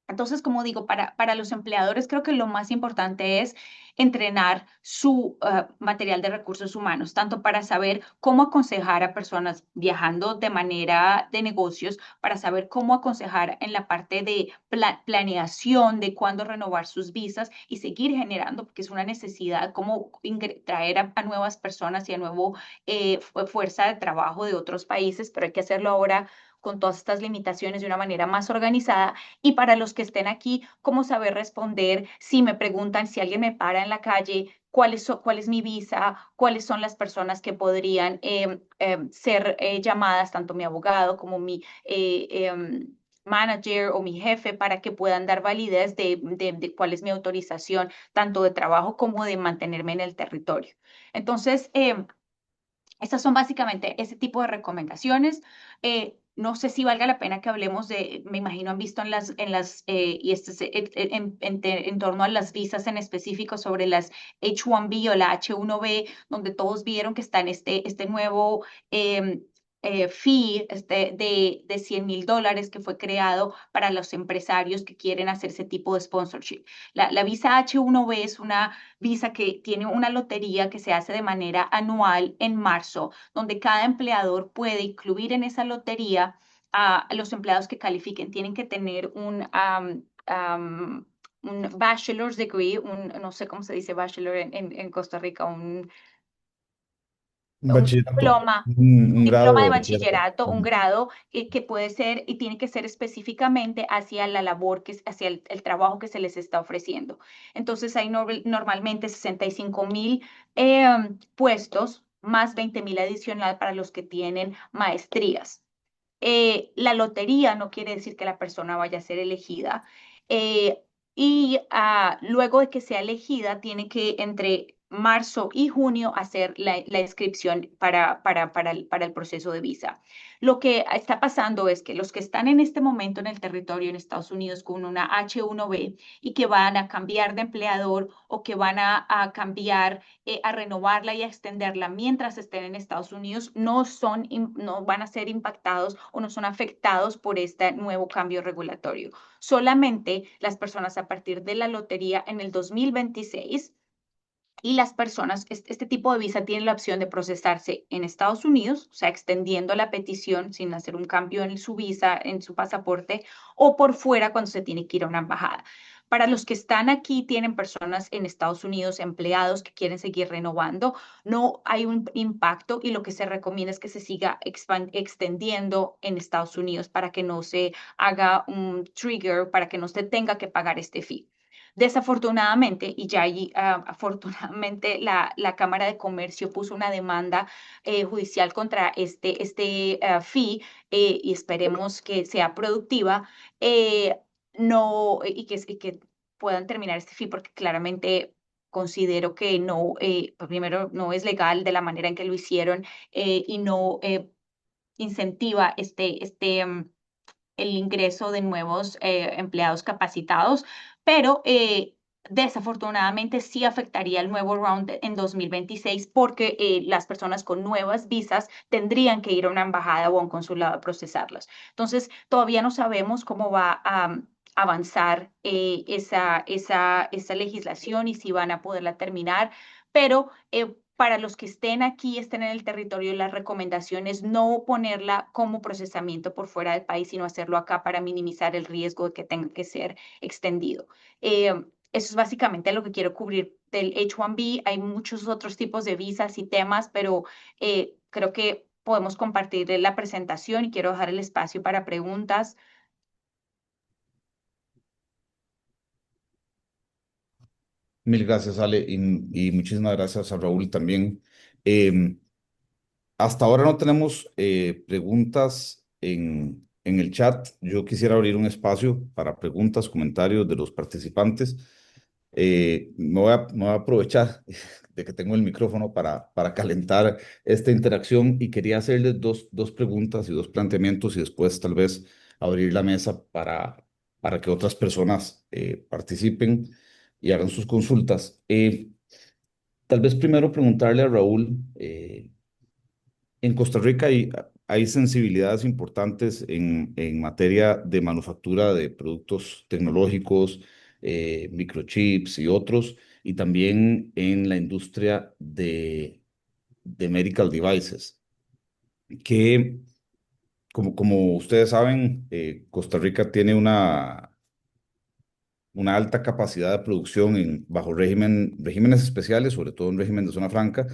Entonces, como digo, para los empleadores creo que lo más importante es entrenar su material de recursos humanos, tanto para saber cómo aconsejar a personas viajando de manera de negocios, para saber cómo aconsejar en la parte de planeación de cuándo renovar sus visas y seguir generando, porque es una necesidad, cómo traer a nuevas personas y a nuevo fuerza de trabajo de otros países, pero hay que hacerlo ahora con todas estas limitaciones de una manera más organizada y para los que estén aquí, cómo saber responder si me preguntan, si alguien me para en la calle, cuál es mi visa, cuáles son las personas que podrían ser llamadas, tanto mi abogado como mi manager o mi jefe, para que puedan dar validez de cuál es mi autorización, tanto de trabajo como de mantenerme en el territorio. Entonces, estas son básicamente ese tipo de recomendaciones. No sé si valga la pena que hablemos me imagino han visto y este es en torno a las visas en específico sobre las H-1B o la H-1B, donde todos vieron que está en este nuevo fee de $100,000 que fue creado para los empresarios que quieren hacer ese tipo de sponsorship. La visa H-1B es una visa que tiene una lotería que se hace de manera anual en marzo, donde cada empleador puede incluir en esa lotería a los empleados que califiquen. Tienen que tener un bachelor's degree, no sé cómo se dice bachelor en Costa Rica, Un un bachillerato, diploma, un diploma grado de de bachillerato. bachillerato, un grado que puede ser y tiene que ser específicamente hacia la labor, hacia el trabajo que se les está ofreciendo. Entonces hay normalmente 65,000 puestos, más 20,000 adicional para los que tienen maestrías. La lotería no quiere decir que la persona vaya a ser elegida. eh, Luego de que sea elegida, tiene que entre marzo y junio hacer la inscripción para el proceso de visa. Lo que está pasando es que los que están en este momento en el territorio en Estados Unidos con una H-1B y que van a cambiar de empleador o que van a cambiar, a renovarla y a extenderla mientras estén en Estados Unidos, no van a ser impactados o no son afectados por este nuevo cambio regulatorio. Solamente las personas a partir de la lotería en el 2026 y las personas, este tipo de visa tiene la opción de procesarse en Estados Unidos, o sea, extendiendo la petición sin hacer un cambio en su visa, en su pasaporte, o por fuera cuando se tiene que ir a una embajada. Para los que están aquí, tienen personas en Estados Unidos, empleados que quieren seguir renovando, no hay un impacto y lo que se recomienda es que se siga extendiendo en Estados Unidos para que no se haga un trigger, para que no se tenga que pagar este fee. Desafortunadamente, y ya allí, afortunadamente, la Cámara de Comercio puso una demanda judicial contra este fee y esperemos que sea productiva no, y que puedan terminar este fee porque claramente considero que no, pues primero no es legal de la manera en que lo hicieron y no incentiva el ingreso de nuevos empleados capacitados, pero desafortunadamente sí afectaría el nuevo round en 2026 porque las personas con nuevas visas tendrían que ir a una embajada o a un consulado a procesarlas. Entonces, todavía no sabemos cómo va a avanzar esa legislación y si van a poderla terminar, pero para los que estén aquí, estén en el territorio, la recomendación es no ponerla como procesamiento por fuera del país, sino hacerlo acá para minimizar el riesgo de que tenga que ser extendido. Eso es básicamente lo que quiero cubrir del H-1B. Hay muchos otros tipos de visas y temas, pero creo que podemos compartir la presentación y quiero dejar el espacio para preguntas. Mil gracias, Ale, y muchísimas gracias a Raúl también. Em, Hasta ahora no tenemos preguntas en el chat. Yo quisiera abrir un espacio para preguntas, comentarios de los participantes. Me voy a aprovechar de que tengo el micrófono para calentar esta interacción y quería hacerles dos preguntas y dos planteamientos y después tal vez abrir la mesa para que otras personas participen y hagan sus consultas. Tal vez primero preguntarle a Raúl, en Costa Rica hay sensibilidades importantes en materia de manufactura de productos tecnológicos, microchips y otros, y también en la industria de medical devices, que como ustedes saben, Costa Rica tiene una alta capacidad de producción bajo regímenes especiales, sobre todo en régimen de zona franca,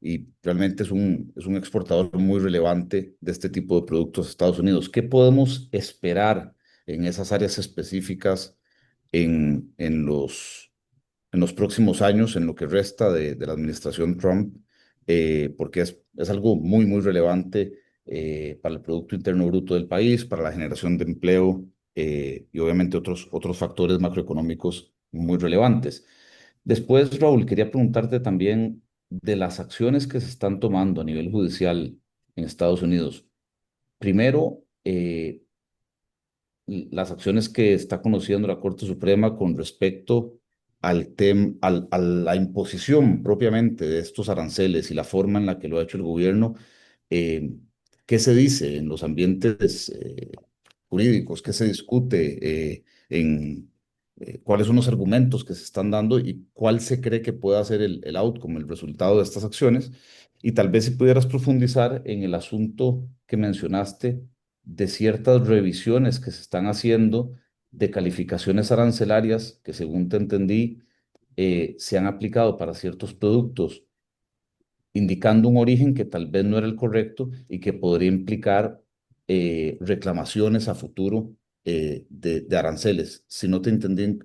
y realmente es un exportador muy relevante de este tipo de productos a Estados Unidos. ¿Qué podemos esperar en esas áreas específicas en los próximos años, en lo que resta de la administración Trump? Porque es algo muy relevante para el Producto Interno Bruto del país, para la generación de empleo y obviamente otros factores macroeconómicos muy relevantes. Después, Raúl, quería preguntarte también de las acciones que se están tomando a nivel judicial en Estados Unidos. Primero, las acciones que está conociendo la Corte Suprema con respecto a la imposición propiamente de estos aranceles y la forma en la que lo ha hecho el gobierno. eh, ¿Qué se dice en los ambientes jurídicos? ¿Qué se discute cuáles son los argumentos que se están dando y cuál se cree que pueda ser el outcome, el resultado de estas acciones? Y tal vez si pudieras profundizar en el asunto que mencionaste de ciertas revisiones que se están haciendo de calificaciones arancelarias que, según te entendí, se han aplicado para ciertos productos, indicando un origen que tal vez no era el correcto y que podría implicar reclamaciones a futuro de aranceles. Si no te entendí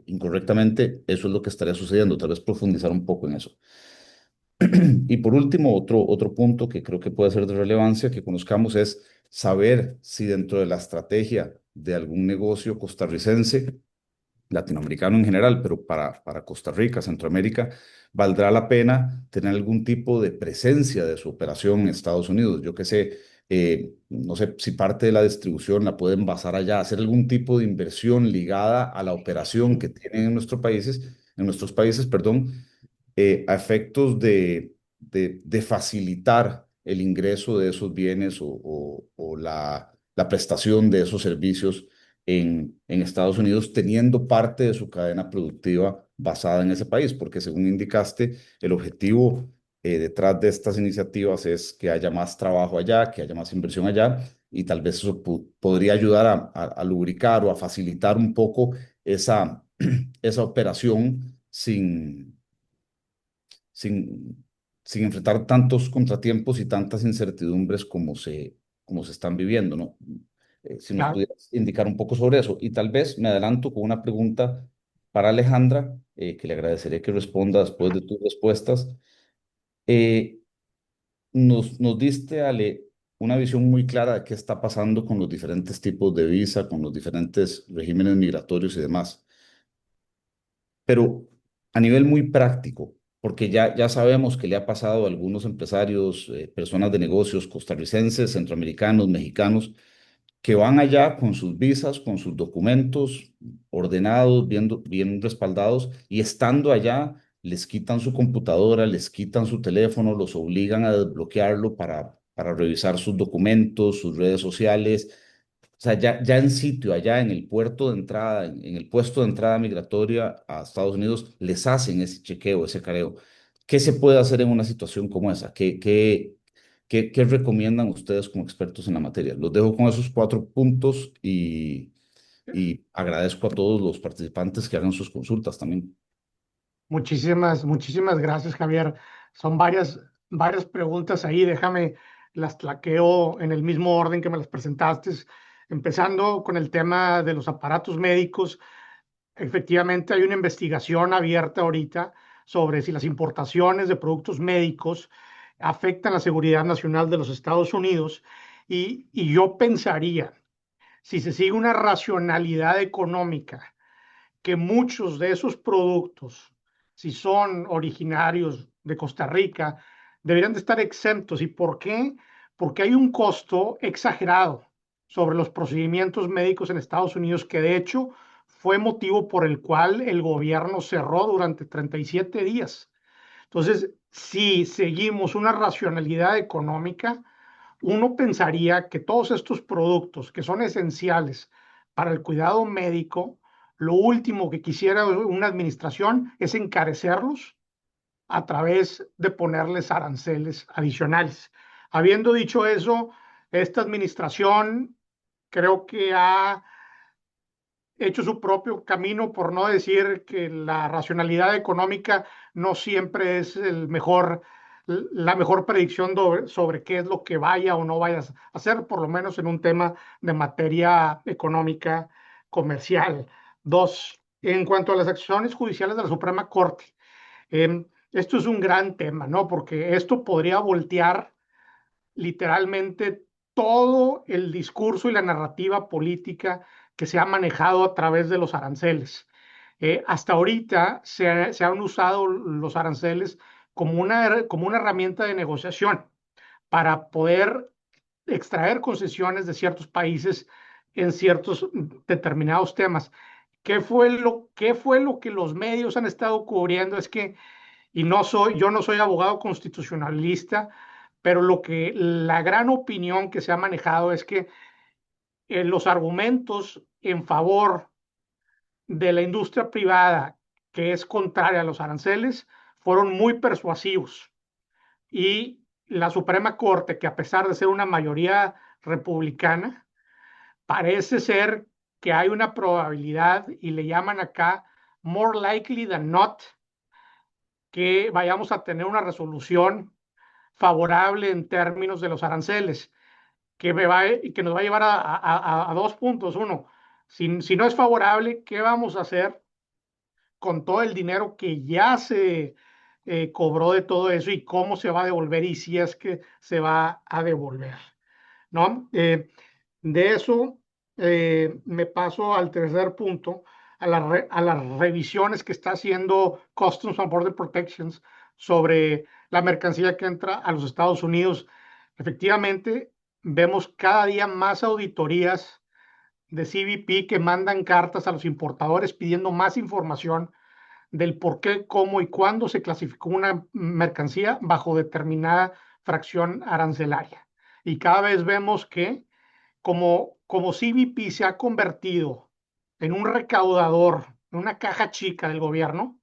incorrectamente, eso es lo que estaría sucediendo. Tal vez profundizar un poco en eso. Y por último, otro punto que creo que puede ser de relevancia que conozcamos es saber si dentro de la estrategia de algún negocio costarricense, latinoamericano en general, pero para Costa Rica, Centroamérica, valdrá la pena tener algún tipo de presencia de su operación en Estados Unidos. Yo qué sé, no sé si parte de la distribución la pueden basar allá, hacer algún tipo de inversión ligada a la operación que tienen en nuestros países, perdón, a efectos de facilitar el ingreso de esos bienes o la prestación de esos servicios en Estados Unidos, teniendo parte de su cadena productiva basada en ese país, porque según indicaste, el objetivo detrás de estas iniciativas es que haya más trabajo allá, que haya más inversión allá, y tal vez eso podría ayudar a lubricar o a facilitar un poco esa operación sin, sin enfrentar tantos contratiempos y tantas incertidumbres como se están viviendo, ¿no? Si nos Claro. pudieras indicar un poco sobre eso. Y tal vez me adelanto con una pregunta para Alejandra, que le agradecería que responda después de tus respuestas. Eh, nos diste, Ale, una visión muy clara de qué está pasando con los diferentes tipos de visa, con los diferentes regímenes migratorios y demás, pero a nivel muy práctico, porque ya sabemos que le ha pasado a algunos empresarios, personas de negocios costarricenses, centroamericanos, mexicanos, que van allá con sus visas, con sus documentos ordenados, bien respaldados, y estando allá les quitan su computadora, les quitan su teléfono, los obligan a desbloquearlo para revisar sus documentos, sus redes sociales. O sea, ya en sitio, allá en el puerto de entrada, en el puesto de entrada migratoria a Estados Unidos, les hacen ese chequeo, ese careo. ¿Qué se puede hacer en una situación como esa? ¿Qué recomiendan ustedes como expertos en la materia? Los dejo con esos cuatro puntos y agradezco a todos los participantes que hagan sus consultas también. Muchísimas gracias, Javier. Son varias preguntas ahí. Déjame las tlaqueo en el mismo orden que me las presentaste, empezando con el tema de los aparatos médicos. Efectivamente, hay una investigación abierta ahorita sobre si las importaciones de productos médicos afectan la seguridad nacional de los Estados Unidos y yo pensaría, si se sigue una racionalidad económica que muchos de esos productos, si son originarios de Costa Rica, deberían de estar exentos. ¿Y por qué? Porque hay un costo exagerado sobre los procedimientos médicos en Estados Unidos que de hecho fue motivo por el cual el gobierno cerró durante 37 días. Entonces, si seguimos una racionalidad económica, uno pensaría que todos estos productos que son esenciales para el cuidado médico, lo último que quisiera una administración es encarecerlos a través de ponerles aranceles adicionales. Habiendo dicho eso, esta administración creo que ha hecho su propio camino, por no decir que la racionalidad económica no siempre es la mejor predicción sobre qué es lo que vaya o no vaya a hacer, por lo menos en un tema de materia económica comercial. Dos, en cuanto a las acciones judiciales de la Suprema Corte, esto es un gran tema, ¿no? Porque esto podría voltear literalmente todo el discurso y la narrativa política que se ha manejado a través de los aranceles. Hasta ahorita se han usado los aranceles como una herramienta de negociación para poder extraer concesiones de ciertos países en ciertos determinados temas. ¿Qué fue lo que los medios han estado cubriendo? Es que, yo no soy abogado constitucionalista, pero la gran opinión que se ha manejado es que los argumentos en favor de la industria privada, que es contraria a los aranceles, fueron muy persuasivos. Y la Suprema Corte, que a pesar de ser una mayoría republicana, parece ser que hay una probabilidad, y le llaman acá more likely than not, que vayamos a tener una resolución favorable en términos de los aranceles, que nos va a llevar a 2 puntos. Uno, si no es favorable, ¿qué vamos a hacer con todo el dinero que ya se cobró de todo eso y cómo se va a devolver y si es que se va a devolver? ¿No? De eso me paso al tercer punto, a las revisiones que está haciendo Customs and Border Protections sobre la mercancía que entra a los Estados Unidos. Efectivamente, vemos cada día más auditorías de CBP que mandan cartas a los importadores pidiendo más información del por qué, cómo y cuándo se clasificó una mercancía bajo determinada fracción arancelaria. Y cada vez vemos que como CBP se ha convertido en un recaudador, en una caja chica del gobierno,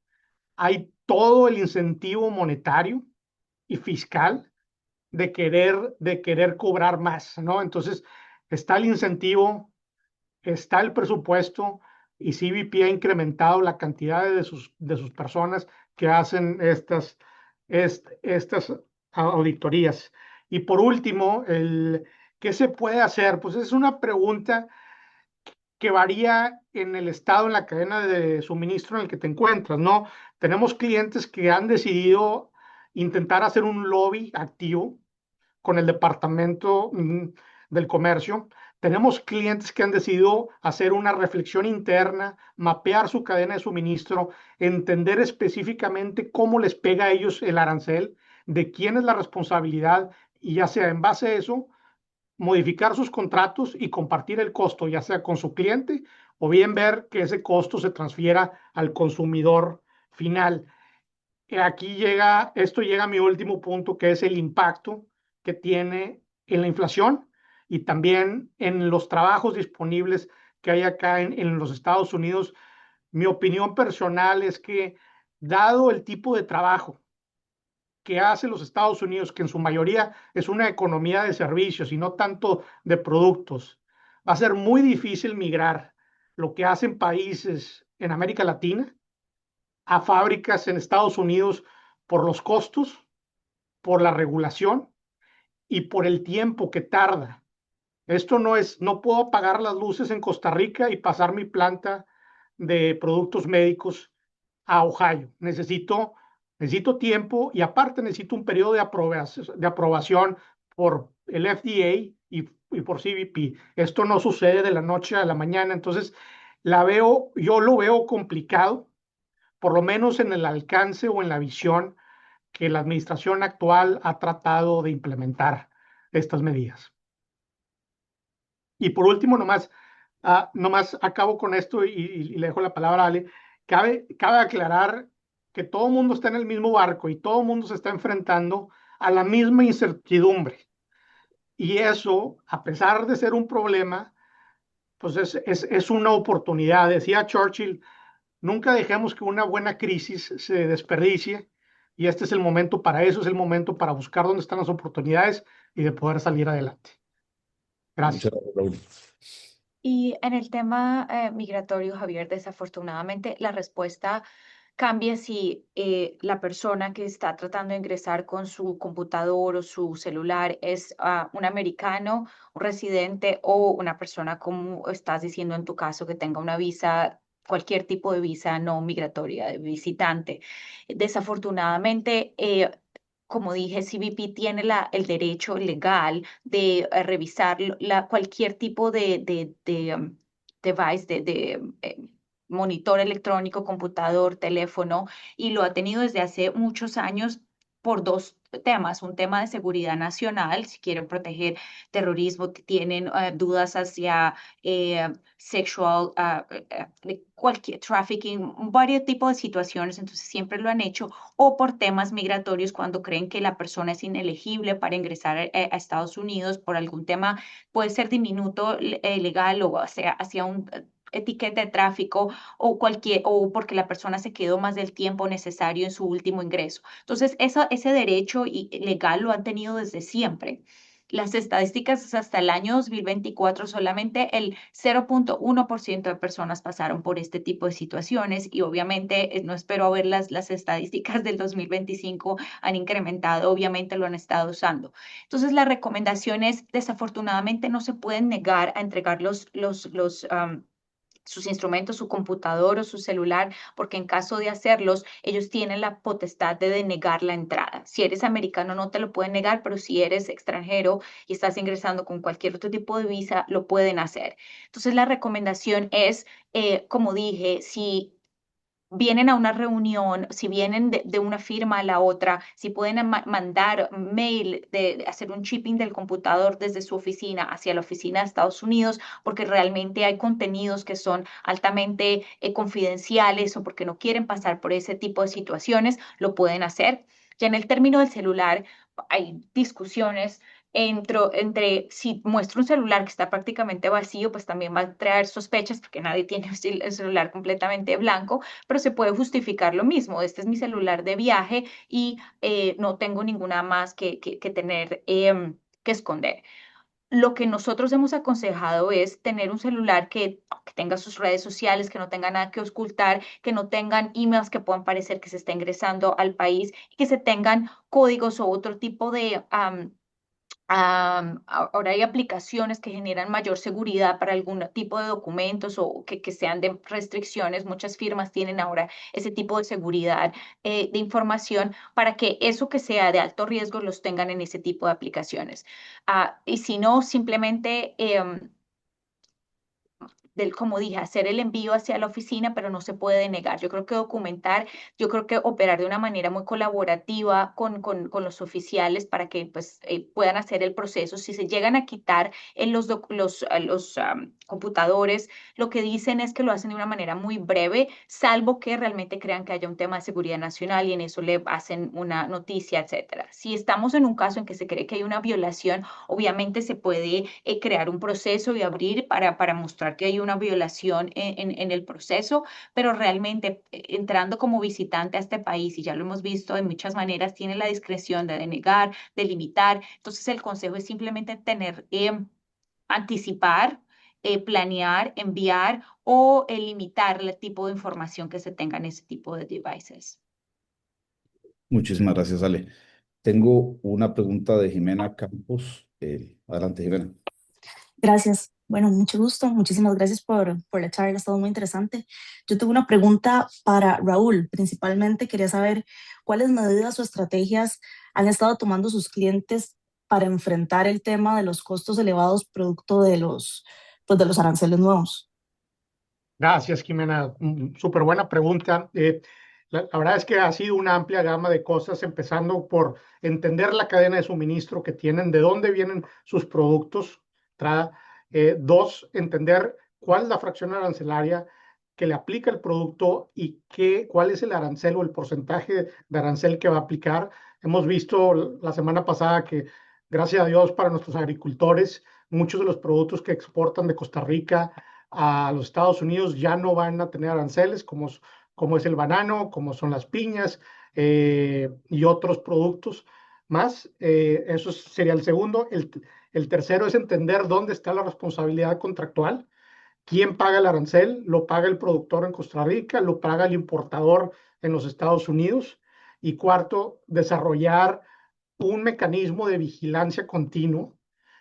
hay todo el incentivo monetario y fiscal de querer cobrar más, ¿no? Entonces, está el incentivo, está el presupuesto y CBP ha incrementado la cantidad de sus personas que hacen estas auditorías. Y por último, ¿qué se puede hacer? Pues es una pregunta que varía en el estado, en la cadena de suministro en el que te encuentras, ¿no? Tenemos clientes que han decidido intentar hacer un lobby activo con el Departamento del Comercio. Tenemos clientes que han decidido hacer una reflexión interna, mapear su cadena de suministro, entender específicamente cómo les pega a ellos el arancel, de quién es la responsabilidad, y ya sea en base a eso, modificar sus contratos y compartir el costo, ya sea con su cliente o bien ver que ese costo se transfiera al consumidor final. Esto llega a mi último punto, que es el impacto que tiene en la inflación y también en los trabajos disponibles que hay acá en los Estados Unidos. Mi opinión personal es que, dado el tipo de trabajo que hace los Estados Unidos, que en su mayoría es una economía de servicios y no tanto de productos, va a ser muy difícil migrar lo que hacen países en América Latina a fábricas en Estados Unidos por los costos, por la regulación y por el tiempo que tarda. Esto no puedo apagar las luces en Costa Rica y pasar mi planta de productos médicos a Ohio. Necesito tiempo y aparte necesito un periodo de aprobación por el FDA y por CBP. Esto no sucede de la noche a la mañana. Entonces, yo lo veo complicado, por lo menos en el alcance o en la visión que la administración actual ha tratado de implementar estas medidas. Y por último, nomás acabo con esto y le dejo la palabra a Ale. Cabe aclarar que todo el mundo está en el mismo barco y todo el mundo se está enfrentando a la misma incertidumbre. Y eso, a pesar de ser un problema, pues es una oportunidad. Decía Churchill, nunca dejemos que una buena crisis se desperdicie, y este es el momento para eso, es el momento para buscar dónde están las oportunidades y de poder salir adelante. Muchas Gracias. gracias, Raúl. Y en el tema migratorio, Javier, desafortunadamente la respuesta cambia si la persona que está tratando de ingresar con su computador o su celular es un americano, un residente o una persona, como estás diciendo en tu caso, que tenga una visa, cualquier tipo de visa no migratoria, de visitante. Desafortunadamente, como dije, CBP tiene el derecho legal de revisar cualquier tipo de device, monitor electrónico, computador, teléfono, y lo ha tenido desde hace muchos años por dos temas. Un tema de seguridad nacional, si quieren proteger terrorismo, tienen dudas hacia sexual, cualquier trafficking, varios tipos de situaciones, entonces siempre lo han hecho, o por temas migratorios cuando creen que la persona es inelegible para ingresar a Estados Unidos por algún tema, puede ser diminuto, legal o hacia un etiqueta de tráfico o porque la persona se quedó más del tiempo necesario en su último ingreso. Entonces, ese derecho legal lo han tenido desde siempre. Las estadísticas hasta el año 2024, solamente el 0.1% de personas pasaron por este tipo de situaciones, y obviamente no espero ver las estadísticas del 2025 han incrementado, obviamente lo han estado usando. Entonces, la recomendación es, desafortunadamente, no se pueden negar a entregar sus instrumentos, su computador o su celular, porque en caso de hacerlos, ellos tienen la potestad de denegar la entrada. Si eres americano no te lo pueden negar, pero si eres extranjero y estás ingresando con cualquier otro tipo de visa, lo pueden hacer. Entonces, la recomendación es, como dije, si vienen a una reunión, si vienen de una firma a la otra, si pueden mandar mail, de hacer un shipping del computador desde su oficina hacia la oficina de Estados Unidos, porque realmente hay contenidos que son altamente confidenciales o porque no quieren pasar por ese tipo de situaciones, lo pueden hacer. Ya en el término del celular, hay discusiones entre si muestro un celular que está prácticamente vacío, pues también va a traer sospechas porque nadie tiene el celular completamente blanco, pero se puede justificar lo mismo. Este es mi celular de viaje y no tengo ninguna más que tener que esconder. Lo que nosotros hemos aconsejado es tener un celular que tenga sus redes sociales, que no tenga nada que ocultar, que no tengan emails que puedan parecer que se está ingresando al país, y que se tengan códigos o otro tipo de ahora hay aplicaciones que generan mayor seguridad para algún tipo de documentos o que sean de restricciones. Muchas firmas tienen ahora ese tipo de seguridad de información para que eso que sea de alto riesgo los tengan en ese tipo de aplicaciones. Y si no, simplemente como dije, hacer el envío hacia la oficina, pero no se puede negar. Yo creo que documentar, yo creo que operar de una manera muy colaborativa con los oficiales para que pues, puedan hacer el proceso. Si se llegan a quitar en los computadores, lo que dicen es que lo hacen de una manera muy breve, salvo que realmente crean que haya un tema de seguridad nacional y en eso le hacen una noticia, etcétera. Si estamos en un caso en que se cree que hay una violación, obviamente se puede crear un proceso y abrir para mostrar que hay una violación en el proceso, pero realmente entrando como visitante a este país, y ya lo hemos visto de muchas maneras, tiene la discreción de denegar, de limitar. Entonces, el consejo es simplemente anticipar, planear, enviar o limitar el tipo de información que se tenga en ese tipo de devices. Muchísimas gracias, Ale. Tengo una pregunta de Jimena Campos. Adelante, Jimena. Gracias. Bueno, mucho gusto. Muchísimas gracias por la charla. Ha estado muy interesante. Yo tengo una pregunta para Raúl. Principalmente quería saber cuáles medidas o estrategias han estado tomando sus clientes para enfrentar el tema de los costos elevados producto de los aranceles nuevos. Gracias, Jimena. Súper buena pregunta. La verdad es que ha sido una amplia gama de cosas, empezando por entender la cadena de suministro que tienen, de dónde vienen sus productos. Dos, entender cuál es la fracción arancelaria que le aplica el producto y cuál es el arancel o el porcentaje de arancel que va a aplicar. Hemos visto la semana pasada que, gracias a Dios, para nuestros agricultores, muchos de los productos que exportan de Costa Rica a los Estados Unidos ya no van a tener aranceles, como es el banano, como son las piñas y otros productos más. Eso sería el segundo. El tercero es entender dónde está la responsabilidad contractual. ¿Quién paga el arancel? ¿Lo paga el productor en Costa Rica? ¿Lo paga el importador en los Estados Unidos? Y cuarto, desarrollar un mecanismo de vigilancia continuo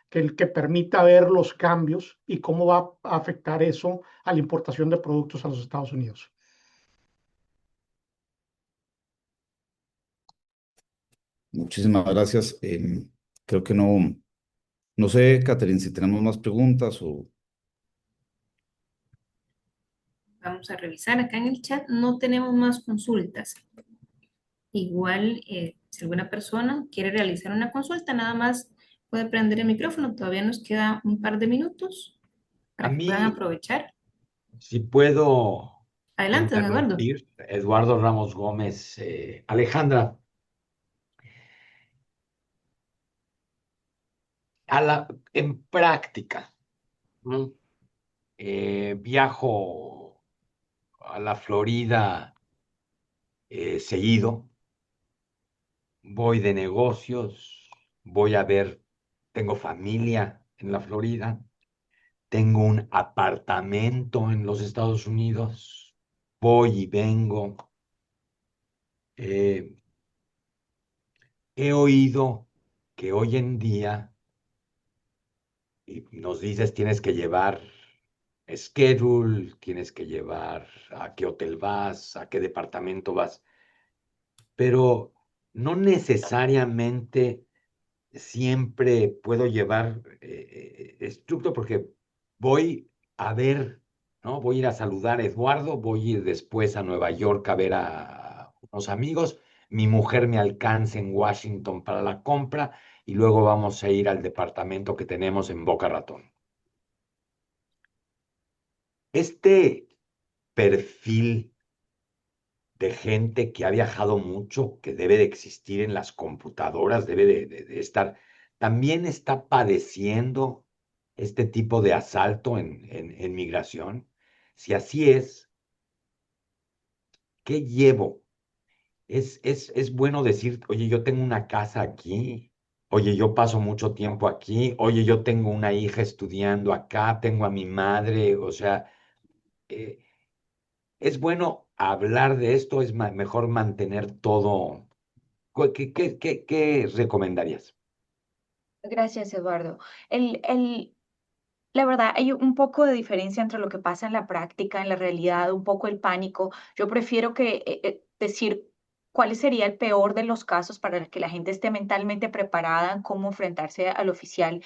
que permita ver los cambios y cómo va a afectar eso a la importación de productos a los Estados Unidos. Muchísimas gracias. Creo que no sé, Catherine, si tenemos más preguntas o... Vamos a revisar acá en el chat. No tenemos más consultas. Igual, si alguna persona quiere realizar una consulta, nada más puede prender el micrófono. Todavía nos queda un par de minutos A para que puedan mí, aprovechar. si puedo Adelante, don Eduardo. interrumpir, Eduardo Ramos Gómez, Alejandra, en práctica, ¿no? Viajo a la Florida seguido, voy de negocios, voy a ver, tengo familia en la Florida, tengo un apartamento en los Estados Unidos, voy y vengo. Eh, He oído que hoy en día, y nos dices, tienes que llevar schedule, tienes que llevar a qué hotel vas, a qué departamento vas, pero no necesariamente siempre puedo llevar estructo porque voy a ver, ¿no? Voy a ir a saludar a Eduardo, voy a ir después a Nueva York a ver a unos amigos, mi mujer me alcanza en Washington para la compra y luego vamos a ir al departamento que tenemos en Boca Ratón. Este perfil de gente que ha viajado mucho, que debe de existir en las computadoras, debe de estar, también está padeciendo este tipo de asalto en migración. Si así es, ¿qué llevo? Es bueno decir, oye, yo tengo una casa aquí, oye, yo paso mucho tiempo aquí, oye, yo tengo una hija estudiando acá, tengo a mi madre, o sea, eh, es bueno hablar de esto, es mejor mantener todo. ¿Qué recomendarías? Gracias, Eduardo. La verdad, hay un poco de diferencia entre lo que pasa en la práctica, en la realidad, un poco el pánico. Yo prefiero decir cuál sería el peor de los casos para que la gente esté mentalmente preparada en cómo enfrentarse al oficial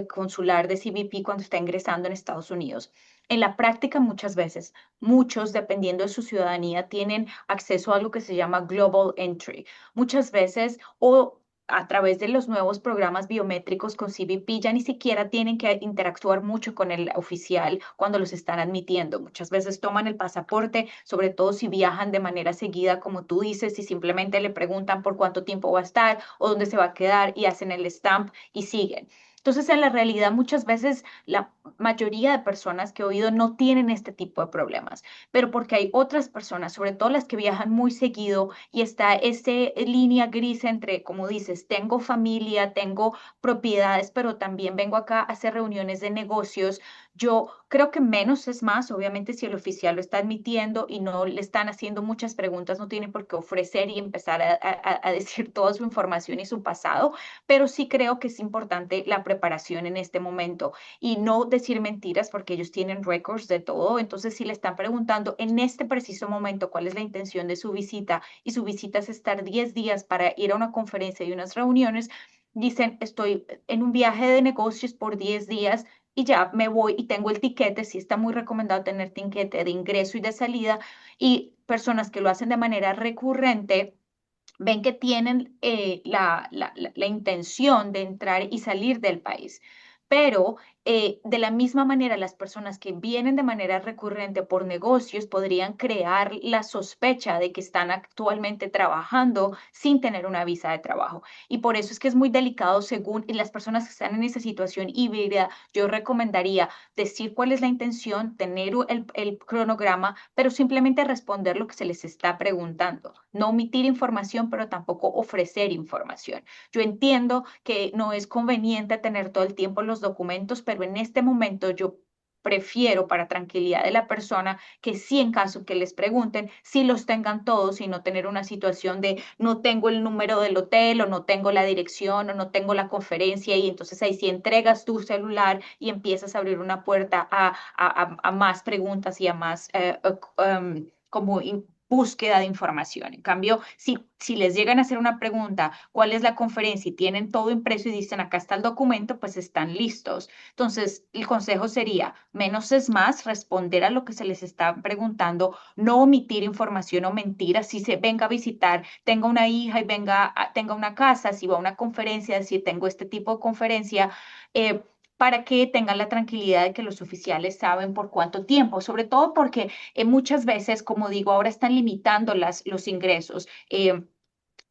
consular de CBP cuando está ingresando en Estados Unidos. En la práctica, muchas veces, muchos, dependiendo de su ciudadanía, tienen acceso a algo que se llama Global Entry. Muchas veces, o a través de los nuevos programas biométricos con CBP, ya ni siquiera tienen que interactuar mucho con el oficial cuando los están admitiendo. Muchas veces toman el pasaporte, sobre todo si viajan de manera seguida, como tú dices, y simplemente le preguntan por cuánto tiempo va a estar o dónde se va a quedar y hacen el stamp y siguen. Entonces, en la realidad, muchas veces la mayoría de personas que he oído no tienen este tipo de problemas, pero porque hay otras personas, sobre todo las que viajan muy seguido, y está esa línea gris entre, como dices, tengo familia, tengo propiedades, pero también vengo acá a hacer reuniones de negocios. Yo creo que menos es más, obviamente si el oficial lo está admitiendo y no le están haciendo muchas preguntas, no tiene por qué ofrecer y empezar a decir toda su información y su pasado, pero sí creo que es importante la preparación en este momento y no decir mentiras porque ellos tienen récords de todo. Entonces, si le están preguntando en este preciso momento cuál es la intención de su visita y su visita es estar 10 días para ir a una conferencia y unas reuniones, dicen, estoy en un viaje de negocios por 10 días, y ya me voy y tengo el tiquete. Sí está muy recomendado tener tiquete de ingreso y de salida, y personas que lo hacen de manera recurrente ven que tienen la intención de entrar y salir del país. Pero de la misma manera, las personas que vienen de manera recurrente por negocios podrían crear la sospecha de que están actualmente trabajando sin tener una visa de trabajo. Y por eso es que es muy delicado según las personas que están en esa situación híbrida. Yo recomendaría decir cuál es la intención, tener el cronograma, pero simplemente responder lo que se les está preguntando. No omitir información, pero tampoco ofrecer información. Yo entiendo que no es conveniente tener todo el tiempo los documentos, pero en este momento yo prefiero, para tranquilidad de la persona, que sí, en caso que les pregunten, sí los tengan todos y no tener una situación de no tengo el número del hotel o no tengo la dirección o no tengo la conferencia, y entonces ahí sí entregas tu celular y empiezas a abrir una puerta a más preguntas y a más como búsqueda de información. En cambio, si les llegan a hacer una pregunta, ¿cuál es la conferencia? Y tienen todo impreso y dicen, acá está el documento, pues están listos. Entonces, el consejo sería, menos es más, responder a lo que se les está preguntando, no omitir información o mentiras. Si se venga a visitar, tenga una hija y tenga una casa, si va a una conferencia, si tengo este tipo de conferencia, para que tengan la tranquilidad de que los oficiales saben por cuánto tiempo, sobre todo porque muchas veces, como digo, ahora están limitando los ingresos.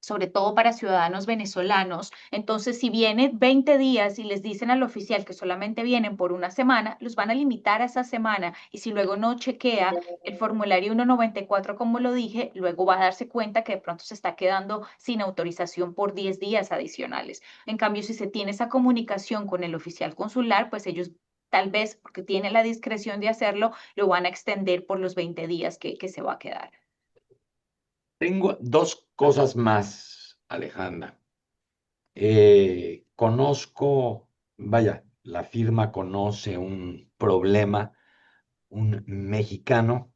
Sobre todo para ciudadanos venezolanos. Entonces, si vienen 20 días y les dicen al oficial que solamente vienen por una semana, los van a limitar a esa semana. Y si luego no chequea el formulario 194, como lo dije, luego va a darse cuenta que de pronto se está quedando sin autorización por 10 días adicionales. En cambio, si se tiene esa comunicación con el oficial consular, pues ellos tal vez, porque tienen la discreción de hacerlo, lo van a extender por los 20 días que se va a quedar. Tengo dos cosas más, Alejandra. Conozco, vaya, la firma conoce un problema. Un mexicano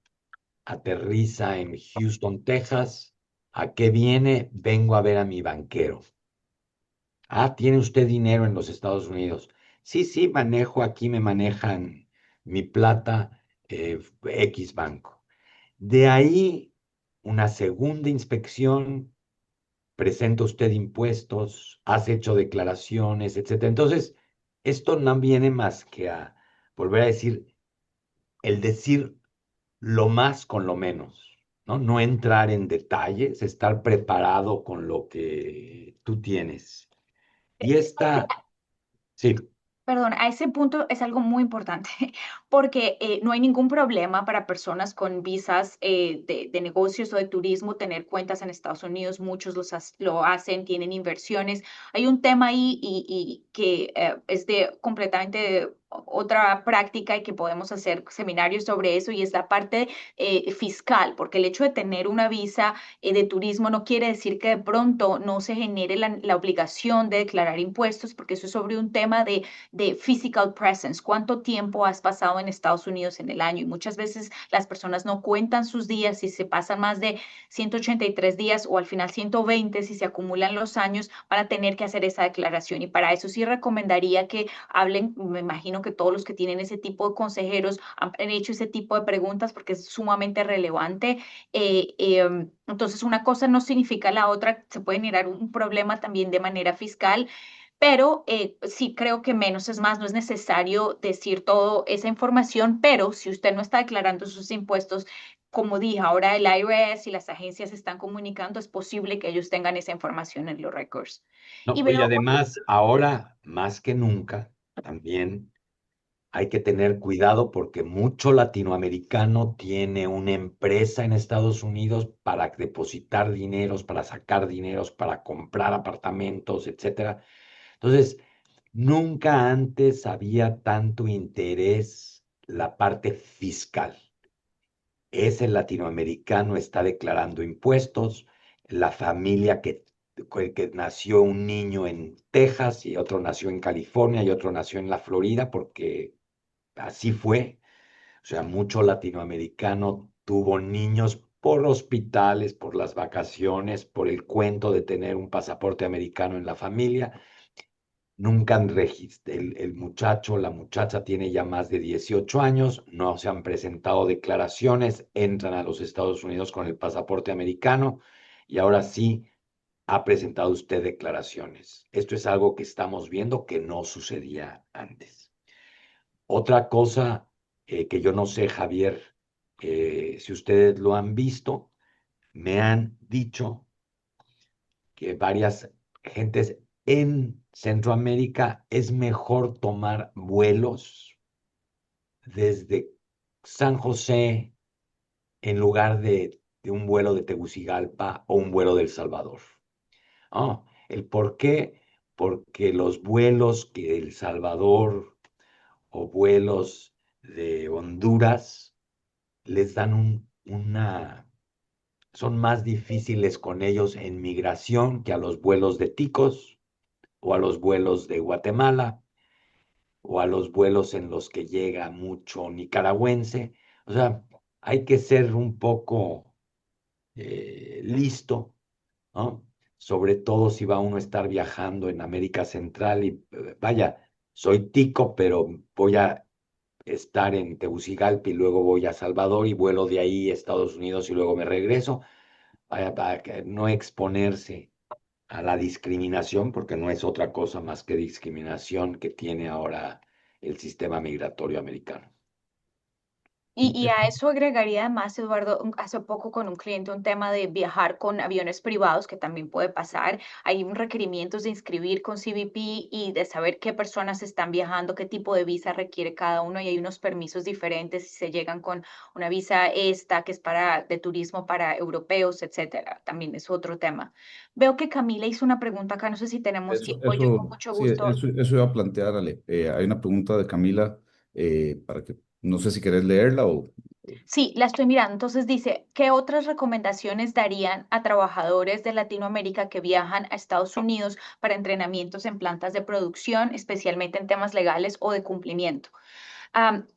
aterriza en Houston, Texas. ¿A qué viene? Vengo a ver a mi banquero. Ah, ¿tiene usted dinero en los Estados Unidos? Sí, sí, manejo aquí, me manejan mi plata, X banco. De ahí, una segunda inspección, presenta usted impuestos, has hecho declaraciones, etcétera. Entonces, esto no viene más que a volver a decir, el decir lo más con lo menos, ¿no? No entrar en detalles, estar preparado con lo que tú tienes. Y esta, sí, Perdón, a ese punto es algo muy importante porque no hay ningún problema para personas con visas de negocios o de turismo tener cuentas en Estados Unidos. Muchos lo hacen, tienen inversiones. Hay un tema ahí y que es de completamente otra práctica y que podemos hacer seminarios sobre eso, y es la parte fiscal, porque el hecho de tener una visa de turismo no quiere decir que de pronto no se genere la obligación de declarar impuestos, porque eso es sobre un tema de physical presence, cuánto tiempo has pasado en Estados Unidos en el año. Y muchas veces las personas no cuentan sus días, y se pasan más de 183 días o al final 120, si se acumulan los años, van a tener que hacer esa declaración. Y para eso sí recomendaría que hablen, me imagino que todos los que tienen ese tipo de consejeros han hecho ese tipo de preguntas porque es sumamente relevante. Entonces, una cosa no significa la otra, se puede generar un problema también de manera fiscal, pero sí creo que menos es más, no es necesario decir toda esa información, pero si usted no está declarando sus impuestos, como dije, ahora el IRS y las agencias están comunicando, es posible que ellos tengan esa información en los records. Y no, y veo, además ahora más que nunca también hay que tener cuidado porque mucho latinoamericano tiene una empresa en Estados Unidos para depositar dineros, para sacar dineros, para comprar apartamentos, etcétera. Entonces, nunca antes había tanto interés la parte fiscal. Ese latinoamericano está declarando impuestos, la familia que nació un niño en Texas y otro nació en California y otro nació en la Florida, porque así fue. O sea, mucho latinoamericano tuvo niños por hospitales, por las vacaciones, por el cuento de tener un pasaporte americano en la familia. nunca han registrado, el muchacho, la muchacha tiene ya más de 18 años, no se han presentado declaraciones, entran a los Estados Unidos con el pasaporte americano y ahora sí ha presentado usted declaraciones. Esto es algo que estamos viendo que no sucedía antes. Otra cosa que yo no sé, Javier, si ustedes lo han visto, me han dicho que varias gentes en Centroamérica es mejor tomar vuelos desde San José en lugar de un vuelo de Tegucigalpa o un vuelo de El Salvador. ¿El por qué? Porque los vuelos que El Salvador o vuelos de Honduras les dan son más difíciles con ellos en migración que a los vuelos de Ticos o a los vuelos de Guatemala o a los vuelos en los que llega mucho nicaragüense. O sea, hay que ser un poco listo, ¿no? Sobre todo si va uno a estar viajando en América Central y vaya, soy tico, pero voy a estar en Tegucigalpa y luego voy a Salvador y vuelo de ahí a Estados Unidos y luego me regreso, vaya, para que no exponerse a la discriminación, porque no es otra cosa más que discriminación que tiene ahora el sistema migratorio americano. Y a eso agregaría además, Eduardo, hace poco con un cliente un tema de viajar con aviones privados, que también puede pasar. Hay un requerimientos de inscribir con CBP y de saber qué personas están viajando, qué tipo de visa requiere cada uno, y hay unos permisos diferentes si se llegan con una visa esta, que es de turismo para europeos, etcétera. También es otro tema. Veo que Camila hizo una pregunta acá, no sé si tenemos tiempo, yo con mucho Sí, gusto. eso iba a plantear, Ale. Hay una pregunta de Camila para que, no sé si querés leerla o... Sí, la estoy mirando. Entonces dice, ¿qué otras recomendaciones darían a trabajadores de Latinoamérica que viajan a Estados Unidos para entrenamientos en plantas de producción, especialmente en temas legales o de cumplimiento? Am,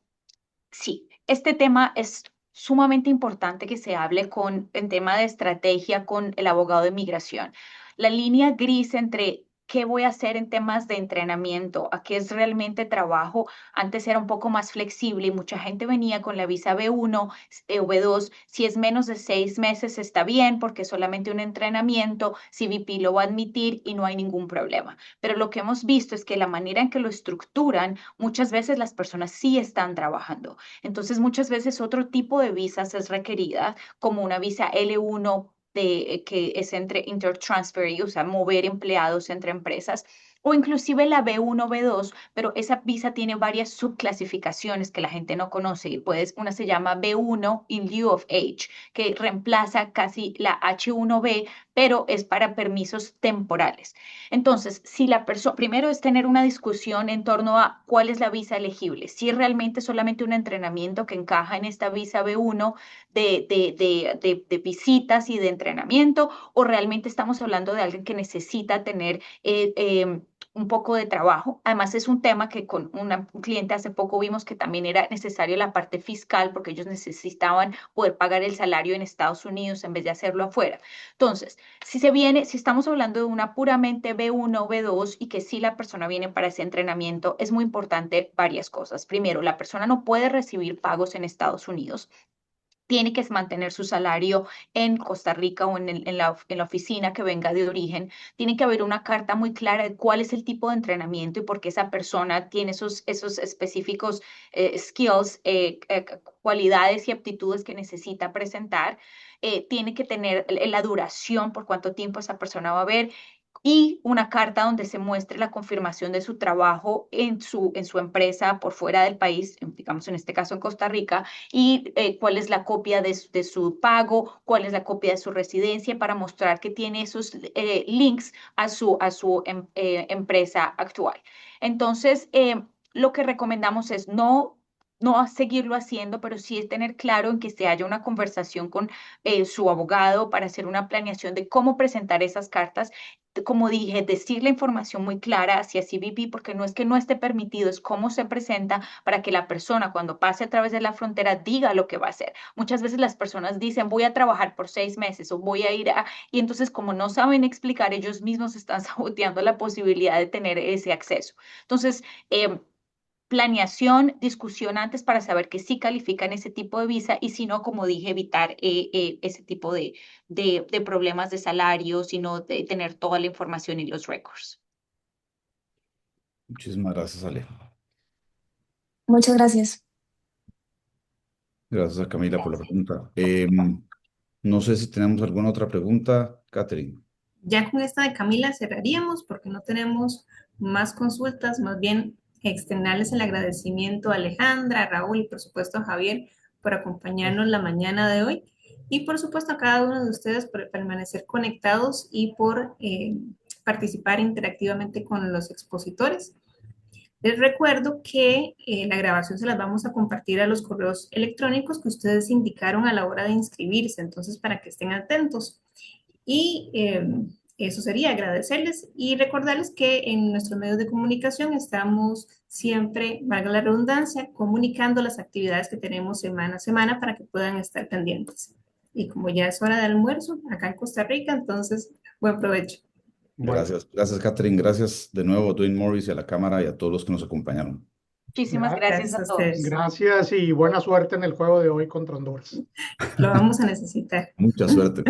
sí, este tema es sumamente importante que se hable en tema de estrategia con el abogado de migración. La línea gris entre qué voy a hacer en temas de entrenamiento, a qué es realmente trabajo, antes era un poco más flexible y mucha gente venía con la visa B1 o B2. Si es menos de 6 meses está bien porque es solamente un entrenamiento, CBP lo va a admitir y no hay ningún problema. Pero lo que hemos visto es que la manera en que lo estructuran, muchas veces las personas sí están trabajando. Entonces, muchas veces otro tipo de visas es requerida, como una visa L1 que es entre intertransfer, o sea, mover empleados entre empresas, o inclusive la B1, B2, pero esa visa tiene varias subclasificaciones que la gente no conoce. Y una se llama B1 in lieu of H, que reemplaza casi la H1B, pero es para permisos temporales. Entonces, si la persona, primero es tener una discusión en torno a cuál es la visa elegible, si es realmente solamente un entrenamiento que encaja en esta visa B1 de visitas y de entrenamiento, o realmente estamos hablando de alguien que necesita tener un poco de trabajo. Además, es un tema que con un cliente hace poco vimos que también era necesario la parte fiscal porque ellos necesitaban poder pagar el salario en Estados Unidos en vez de hacerlo afuera. Entonces, si estamos hablando de una puramente B1 o B2 y que si la persona viene para ese entrenamiento, es muy importante varias cosas. Primero, la persona no puede recibir pagos en Estados Unidos, tiene que mantener su salario en Costa Rica o en la oficina que venga de origen. Tiene que haber una carta muy clara de cuál es el tipo de entrenamiento y por qué esa persona tiene esos específicos skills, cualidades y aptitudes que necesita presentar. Tiene que tener la duración, por cuánto tiempo esa persona va a ver, y una carta donde se muestre la confirmación de su trabajo en su empresa por fuera del país, digamos en este caso en Costa Rica, y cuál es la copia de su pago, cuál es la copia de su residencia para mostrar que tiene esos links a su empresa actual. Entonces, lo que recomendamos es no seguirlo haciendo, pero sí es tener claro en que se haya una conversación con su abogado para hacer una planeación de cómo presentar esas cartas como dije, decir la información muy clara hacia CBP, porque no es que no esté permitido, es cómo se presenta para que la persona cuando pase a través de la frontera diga lo que va a hacer. Muchas veces las personas dicen, voy a trabajar por 6 meses o voy a ir a... Y entonces como no saben explicar, ellos mismos están saboteando la posibilidad de tener ese acceso. Entonces, planeación, discusión antes para saber que sí califican ese tipo de visa y si no, como dije, evitar ese tipo de problemas de salario, sino de tener toda la información y los récords. Muchísimas gracias, Ale. Muchas gracias. Gracias a Camila por la pregunta. No sé si tenemos alguna otra pregunta, Catherine. Ya con esta de Camila cerraríamos porque no tenemos más consultas, más bien externarles el agradecimiento a Alejandra, a Raúl y por supuesto a Javier por acompañarnos la mañana de hoy y por supuesto a cada uno de ustedes por permanecer conectados y por participar interactivamente con los expositores. Les recuerdo que la grabación se las vamos a compartir a los correos electrónicos que ustedes indicaron a la hora de inscribirse, entonces para que estén atentos. Y eso sería agradecerles y recordarles que en nuestros medios de comunicación estamos siempre, valga la redundancia, comunicando las actividades que tenemos semana a semana para que puedan estar pendientes. Y como ya es hora de almuerzo acá en Costa Rica, entonces buen provecho. Bueno, Gracias, Catherine. Gracias de nuevo a Dwayne Morris y a la cámara y a todos los que nos acompañaron. Muchísimas gracias a todos. ustedes. gracias y buena suerte en el juego de hoy contra Honduras. Lo vamos a necesitar. Mucha suerte.